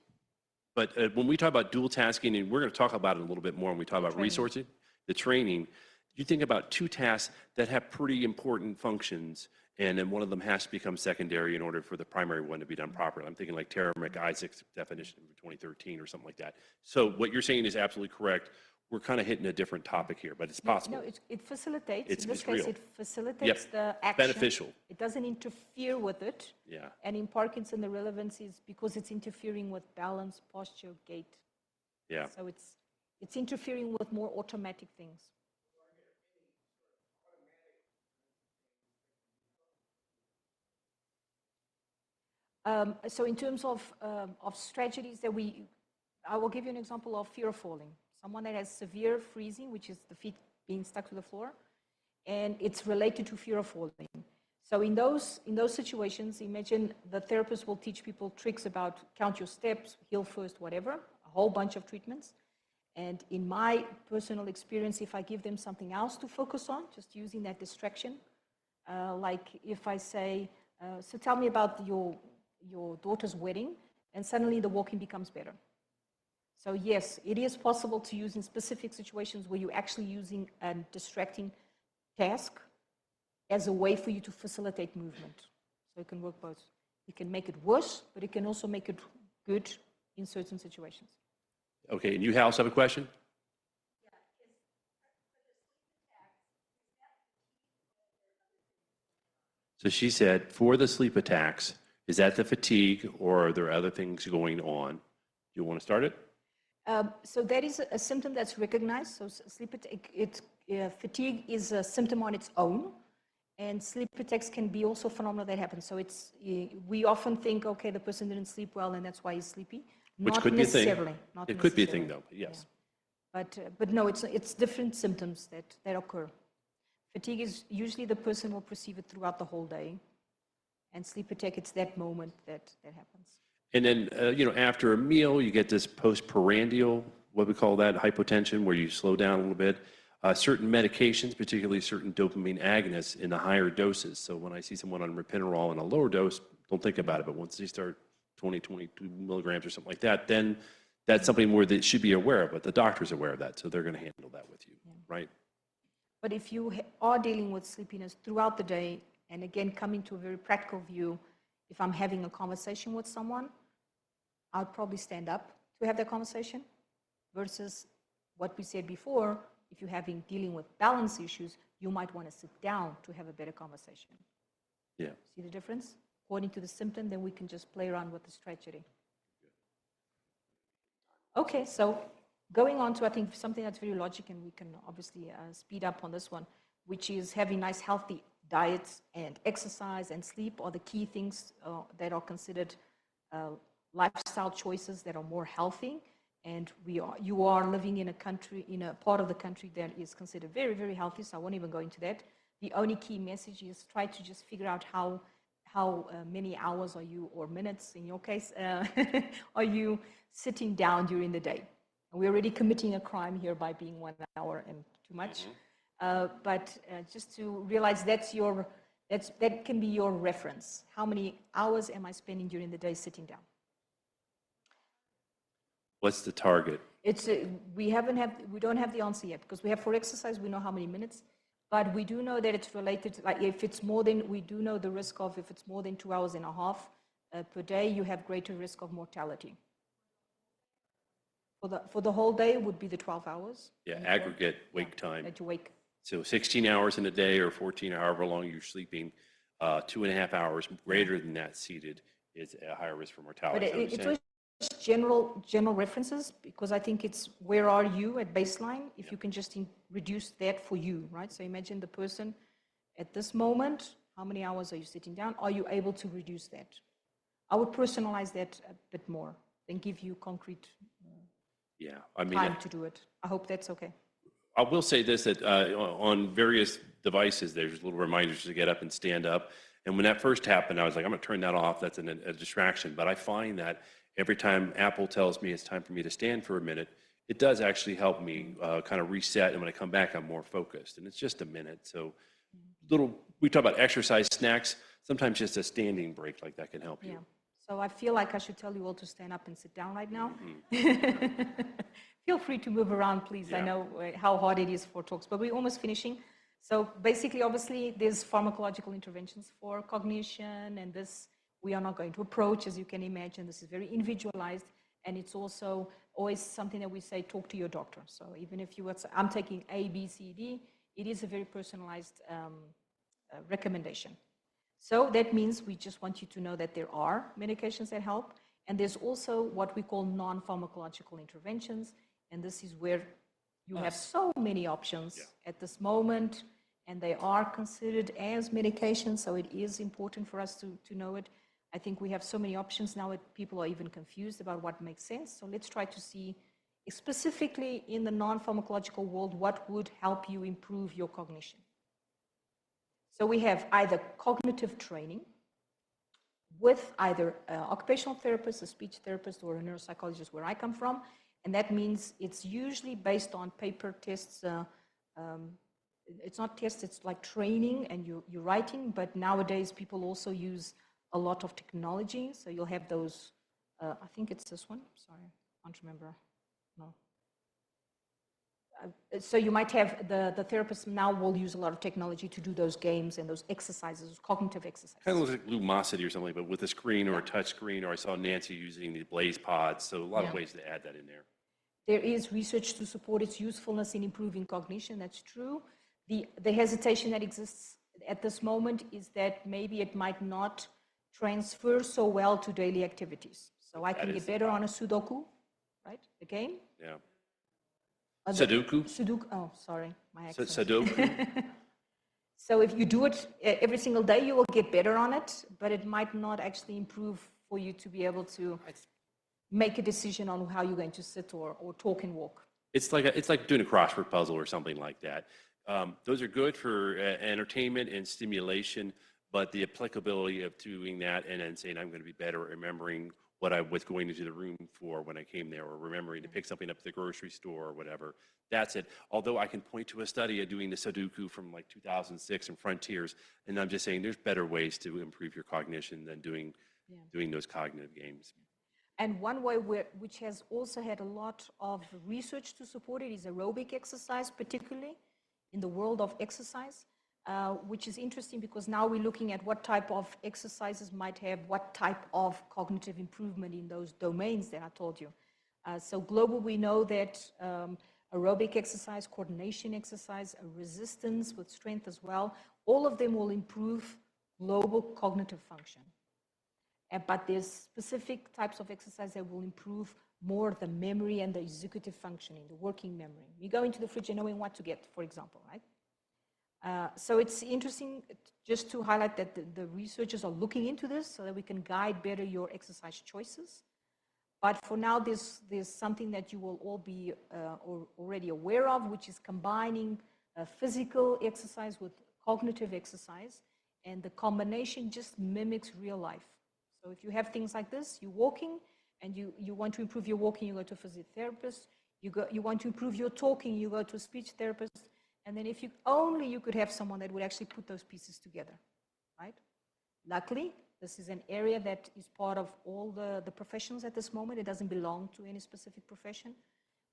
But when we talk about dual tasking, and we're going to talk about it a little bit more when we talk about resourcing, the training, you think about two tasks that have pretty important functions, and then one of them has to become secondary in order for the primary one to be done properly. I'm thinking like Tara McIsaac's definition of 2013 or something like that. So what you're saying is absolutely correct. We're kind of hitting a different topic here, but it's possible. No, it facilitates. It's in this case, real. it facilitates the action. Beneficial. It doesn't interfere with it. Yeah. And in Parkinson, the relevance is because it's interfering with balance, posture, gait. Yeah. So it's interfering with more automatic things. So in terms of strategies that I will give you an example of fear of falling. Someone that has severe freezing, which is the feet being stuck to the floor, and it's related to fear of falling. So in those situations, imagine the therapist will teach people tricks about count your steps, heel first, whatever, a whole bunch of treatments. And in my personal experience, if I give them something else to focus on, just using that distraction, like if I say, so tell me about your daughter's wedding, and suddenly the walking becomes better. So yes, it is possible to use in specific situations where you're actually using a distracting task as a way for you to facilitate movement. So it can work both. It can make it worse, but it can also make it good in certain situations. Okay, and you also have a question? So she said, for the sleep attacks, is that the fatigue or are there other things going on? Do you want to start it? So that is a symptom that's recognized. So fatigue is a symptom on its own, and sleep attacks can be also a phenomenon that happens. So we often think, okay, the person didn't sleep well, and that's why he's sleepy. Which Not could be a thing. necessarily. Not It could be a thing, necessarily. though, yes. Yeah. But no, it's different symptoms that occur. Fatigue is usually the person will perceive it throughout the whole day, and sleep attack, it's that moment that happens. And then, after a meal, you get this postprandial, what we call that, hypotension, where you slow down a little bit. Certain medications, particularly certain dopamine agonists in the higher doses. So when I see someone on ropinirole in a lower dose, don't think about it. But once they start 22 milligrams or something like that, then that's something more they should be aware of. But the doctor's aware of that, so they're going to handle that with you, right? But if you are dealing with sleepiness throughout the day, and again, coming to a very practical view, if I'm having a conversation with someone, I'll probably stand up to have that conversation versus what we said before, if you're dealing with balance issues, you might want to sit down to have a better conversation. Yeah. See the difference? According to the symptom, then we can just play around with the strategy. Okay, so going on to, I think, something that's very logical, and we can obviously speed up on this one, which is having nice, healthy diets and exercise and sleep are the key things that are considered lifestyle choices that are more healthy. And you are living in a part of the country that is considered very, very healthy, so I won't even go into that. The only key message is try to just figure out how many hours are you, or minutes in your case, are you sitting down during the day. We're already committing a crime here by being 1 hour and too much. But just to realize that can be your reference. How many hours am I spending during the day sitting down? What's the target? We don't have the answer yet, because we have for exercise, we know how many minutes, but we do know that it's related to, like, if it's more than, we do know the risk of, if it's more than 2.5 hours per day, you have greater risk of mortality. For the whole day would be the 12 hours. Yeah, aggregate wake time. That you wake. So 16 hours in a day or 14, or however long you're sleeping, 2.5 hours greater than that seated is a higher risk for mortality. But it was general references, because I think it's where are you at baseline, if you can just reduce that for you, right? So imagine the person at this moment, how many hours are you sitting down? Are you able to reduce that? I would personalize that a bit more than give you concrete time to do it. I hope that's okay. I will say this, that on various devices, there's little reminders to get up and stand up. And when that first happened, I was like, I'm going to turn that off. That's a distraction. But I find that every time Apple tells me it's time for me to stand for a minute, it does actually help me kind of reset. And when I come back, I'm more focused. And it's just a minute. So we talk about exercise snacks. Sometimes just a standing break like that can help you. Yeah. So I feel like I should tell you all to stand up and sit down right now. Feel free to move around, please. Yeah. I know how hard it is for talks, but we're almost finishing. So basically, obviously, there's pharmacological interventions for cognition, and this we are not going to approach, as you can imagine. This is very individualized, and it's also always something that we say, talk to your doctor. So even if you were, I'm taking A, B, C, D, it is a very personalized recommendation. So that means we just want you to know that there are medications that help, and there's also what we call non-pharmacological interventions, and this is where you have so many options at this moment, and they are considered as medications, so it is important for us to know it. I think we have so many options now that people are even confused about what makes sense, so let's try to see specifically in the non-pharmacological world what would help you improve your cognition. So we have either cognitive training with either an occupational therapist, a speech therapist, or a neuropsychologist, where I come from. And that means it's usually based on paper tests. It's not tests, it's like training and you're writing. But nowadays, people also use a lot of technology. So you'll have those, I think it's this one. Sorry, I can't remember. No. So you might have the therapist now will use a lot of technology to do those games and those exercises, those cognitive exercises. Kind of looks like Lumosity or something, but with a screen or a touch screen, or I saw Nancy using the Blaze Pods, so a lot of ways to add that in there. There is research to support its usefulness in improving cognition, that's true. The hesitation that exists at this moment is that maybe it might not transfer so well to daily activities. So I can get better on a Sudoku, right, the game. Yeah. Sudoku? Sudoku, oh, sorry, my accent. Sudoku? So if you do it every single day, you will get better on it, but it might not actually improve for you to be able to make a decision on how you're going to sit or talk and walk. It's like doing a crossword puzzle or something like that. Those are good for entertainment and stimulation, but the applicability of doing that and then saying I'm going to be better at remembering what I was going into the room for when I came there, or remembering to pick something up at the grocery store or whatever. That's it. Although I can point to a study of doing the Sudoku from like 2006 and Frontiers, and I'm just saying there's better ways to improve your cognition than doing those cognitive games. And one way which has also had a lot of research to support it is aerobic exercise, particularly in the world of exercise. Which is interesting because now we're looking at what type of exercises might have what type of cognitive improvement in those domains that I told you. So global, we know that aerobic exercise, coordination exercise, resistance with strength as well, all of them will improve global cognitive function. But there's specific types of exercise that will improve more the memory and the executive functioning, the working memory. You go into the fridge and knowing what to get, for example, right? So it's interesting just to highlight that the researchers are looking into this so that we can guide better your exercise choices. But for now, there's something that you will all be already aware of, which is combining physical exercise with cognitive exercise. And the combination just mimics real life. So if you have things like this, you're walking and you want to improve your walking, you go to a physiotherapist. You want to improve your talking, you go to a speech therapist. And then if you could have someone that would actually put those pieces together, right? Luckily, this is an area that is part of all the professions at this moment. It doesn't belong to any specific profession,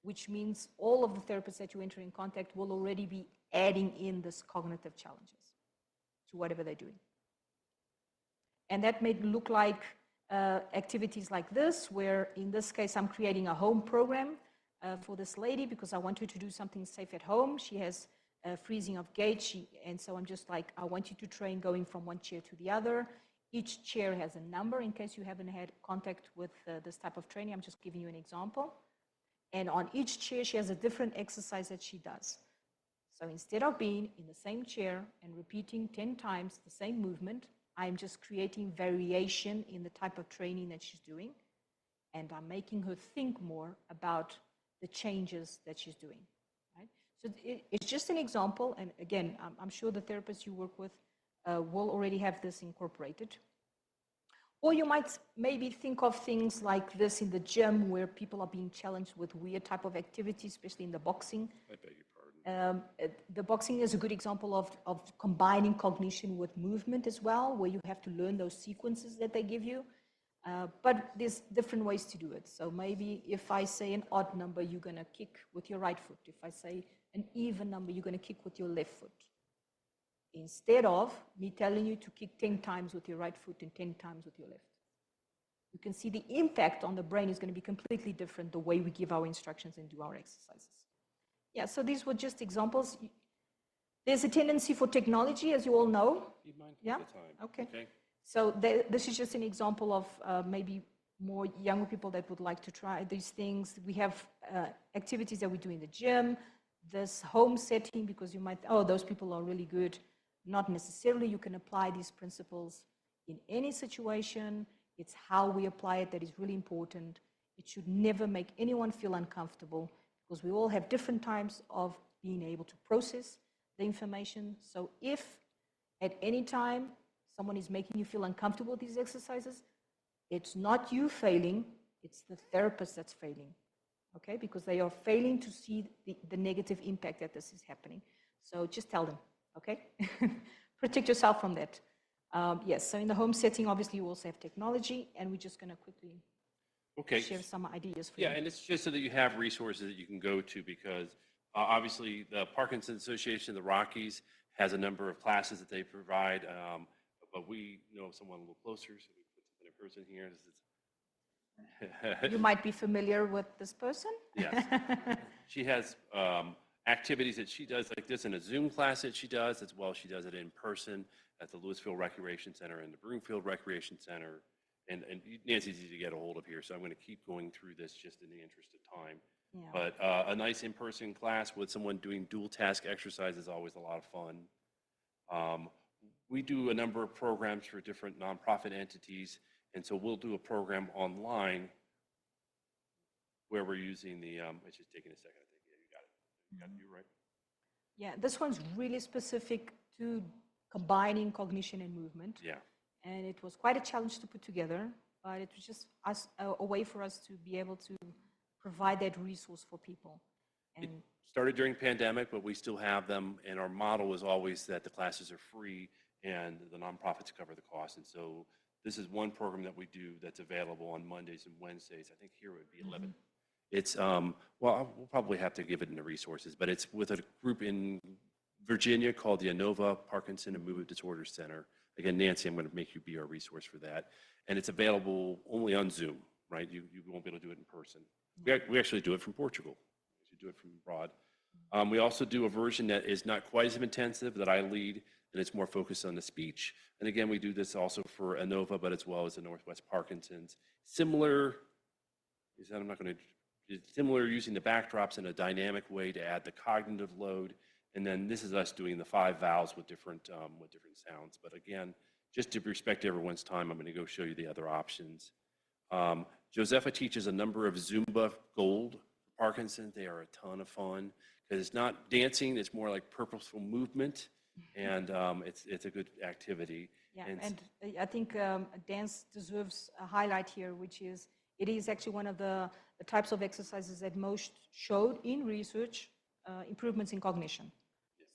which means all of the therapists that you enter in contact will already be adding in this cognitive challenges to whatever they're doing. And that may look like activities like this, where in this case, I'm creating a home program for this lady because I want her to do something safe at home. She has freezing of gait, and so I'm just like, I want you to train going from one chair to the other. Each chair has a number in case you haven't had contact with this type of training. I'm just giving you an example. And on each chair, she has a different exercise that she does. So instead of being in the same chair and repeating 10 times the same movement, I'm just creating variation in the type of training that she's doing. And I'm making her think more about the changes that she's doing. Right? So it's just an example. And again, I'm sure the therapists you work with will already have this incorporated. Or you might maybe think of things like this in the gym where people are being challenged with weird type of activities, especially in the boxing. I beg your pardon. The boxing is a good example of combining cognition with movement as well, where you have to learn those sequences that they give you. But there's different ways to do it. So maybe if I say an odd number, you're going to kick with your right foot. If I say an even number, you're going to kick with your left foot. Instead of me telling you to kick 10 times with your right foot and 10 times with your left. You can see the impact on the brain is going to be completely different the way we give our instructions and do our exercises. Yeah, so these were just examples. There's a tendency for technology, as you all know. Be mindful Yeah? of the time. Okay. So this is just an example of maybe more younger people that would like to try these things. We have activities that we do in the gym, this home setting, because you might, oh, those people are really good. Not necessarily. You can apply these principles in any situation. It's how we apply it that is really important. It should never make anyone feel uncomfortable because we all have different types of being able to process the information. So if at any time someone is making you feel uncomfortable with these exercises, it's not you failing, it's the therapist that's failing, okay? Because they are failing to see the negative impact that this is happening. So just tell them, okay? Protect yourself from that. Yes, so in the home setting, obviously you also have technology, and we're just gonna quickly. Okay. share some ideas for Yeah, you. and it's just so that you have resources that you can go to because obviously the Parkinson Association, the Rockies, has a number of classes that they provide, but we know someone a little closer, so we put something in person here. You might be familiar with this person. Yes. She has activities that she does like this in a Zoom class that she does, as well as she does it in person at the Louisville Recreation Center and the Broomfield Recreation Center. And Nancy's easy to get a hold of here, so I'm going to keep going through this just in the interest of time. Yeah. But a nice in-person class with someone doing dual task exercise is always a lot of fun. We do a number of programs for different nonprofit entities, and so we'll do a program online where we're using the, it's just taking a second, I think, yeah, you got it. You're right. Yeah, this one's really specific to combining cognition and movement. Yeah. And it was quite a challenge to put together, but it was just a way for us to be able to provide that resource for people. It And started during pandemic, but we still have them, and our model is always that the classes are free and the nonprofits cover the cost. And so this is one program that we do that's available on Mondays and Wednesdays. I think here it would be 11. It's, well, we'll probably have to give it in the resources, but it's with a group in Virginia called the Young Parkinson and Movement Disorders Center. Again, Nancy, I'm going to make you be our resource for that. And it's available only on Zoom, right? You won't be able to do it in person. We actually do it from Portugal. We do it from abroad. We also do a version that is not quite as intensive that I lead, and it's more focused on the speech. And again, we do this also for ANOVA, but as well as the Northwest Parkinson's. Similar, is that I'm not going to, it's similar using the backdrops in a dynamic way to add the cognitive load. And then this is us doing the 5 vowels with different sounds. But again, just to respect everyone's time, I'm going to go show you the other options. Josefa teaches a number of Zumba Gold for Parkinson's. They are a ton of fun because it's not dancing; it's more like purposeful movement, and it's a good activity. yeah, and I think dance deserves a highlight here, which is it is actually one of the types of exercises that most showed in research improvements in cognition.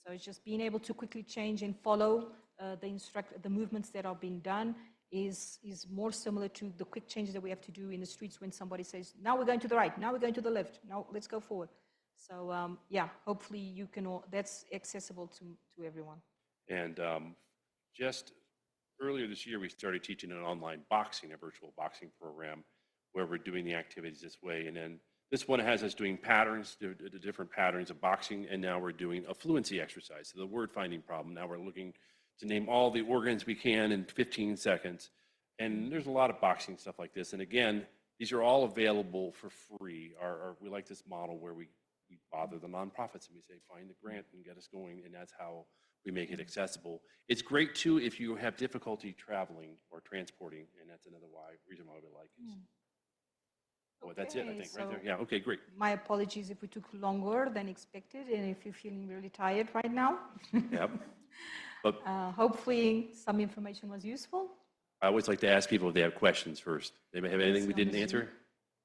So it's just being able to quickly change and follow the movements that are being done is more similar to the quick changes that we have to do in the streets when somebody says, now we're going to the right, now we're going to the left, now let's go forward. So yeah, hopefully you can all, that's accessible to everyone. And just earlier this year, we started teaching an online boxing, a virtual boxing program, where we're doing the activities this way. And then this one has us doing patterns, the different patterns of boxing, and now we're doing a fluency exercise. So the word finding problem, now we're looking to name all the organs we can in 15 seconds. And there's a lot of boxing stuff like this. And again, these are all available for free. We like this model where we bother the nonprofits and we say, find the grant and get us going. And that's how we make it accessible. It's great too if you have difficulty traveling or transporting. And that's another reason why we like it. Oh, that's it, I think, right there. Yeah, okay, great. My apologies if we took longer than expected and if you're feeling really tired right now. Yep. But Hopefully some information was useful. I always like to ask people if they have questions first. They may have anything we didn't answer?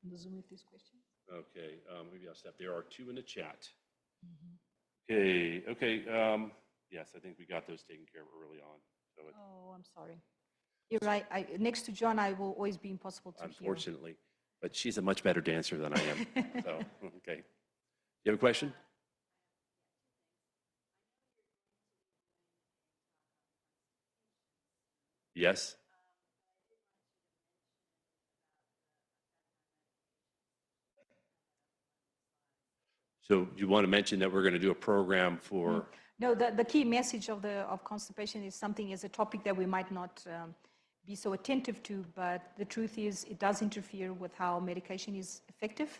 On the Zoom with these questions. Okay, maybe I'll step. There are 2 in the chat. Okay, yes, I think we got those taken care of early on. So Oh, I'm sorry. You're right. Next to John, I will always be impossible to hear. unfortunately, but she's a much better dancer than I am. So, okay. You have a question? Yes. So you want to mention that we're going to do a program for, No, the key message of constipation is something as a topic that we might not be so attentive to, but the truth is it does interfere with how medication is effective.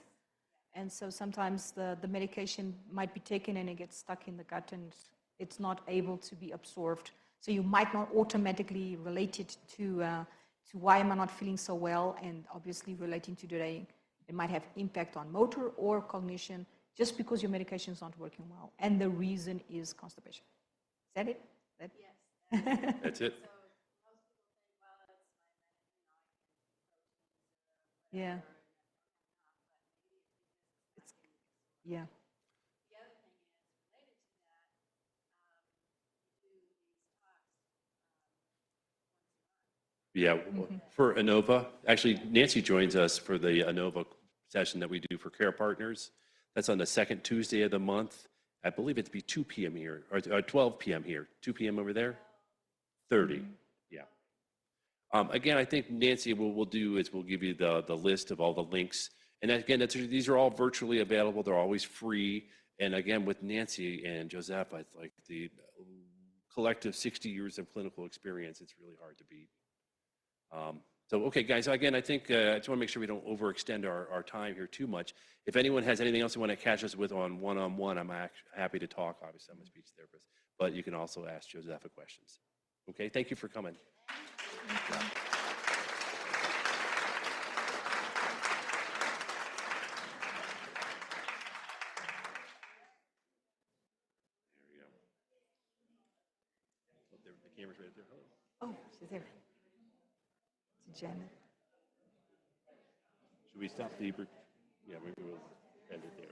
And so sometimes the medication might be taken and it gets stuck in the gut and it's not able to be absorbed. So you might not automatically relate it to why am I not feeling so well, and obviously relating to today, it might have impact on motor or cognition just because your medication is not working well. And the reason is constipation. Is that it? Yes. that's it? Yeah. Yeah. Yeah, for ANOVA, actually Nancy joins us for the ANOVA session that we do for care partners. That's on the second Tuesday of the month. I believe it'd be 2 p.m. here, or 12 p.m. here. 2 p.m. over there? 30, yeah. Again, I think Nancy, what we'll do is we'll give you the list of all the links. And again, these are all virtually available. They're always free. And again, with Nancy and Josefa, it's like the collective 60 years of clinical experience, it's really hard to beat. So, okay, guys, again, I think I just want to make sure we don't overextend our time here too much. If anyone has anything else you want to catch us with on one-on-one, I'm happy to talk. Obviously, I'm a speech therapist, but you can also ask Josefa questions. Okay, thank you for coming. There we go. Oh, the camera's right there. Hello. Oh, she's there. It's Janet. Should we stop the? Yeah, maybe we'll end it there.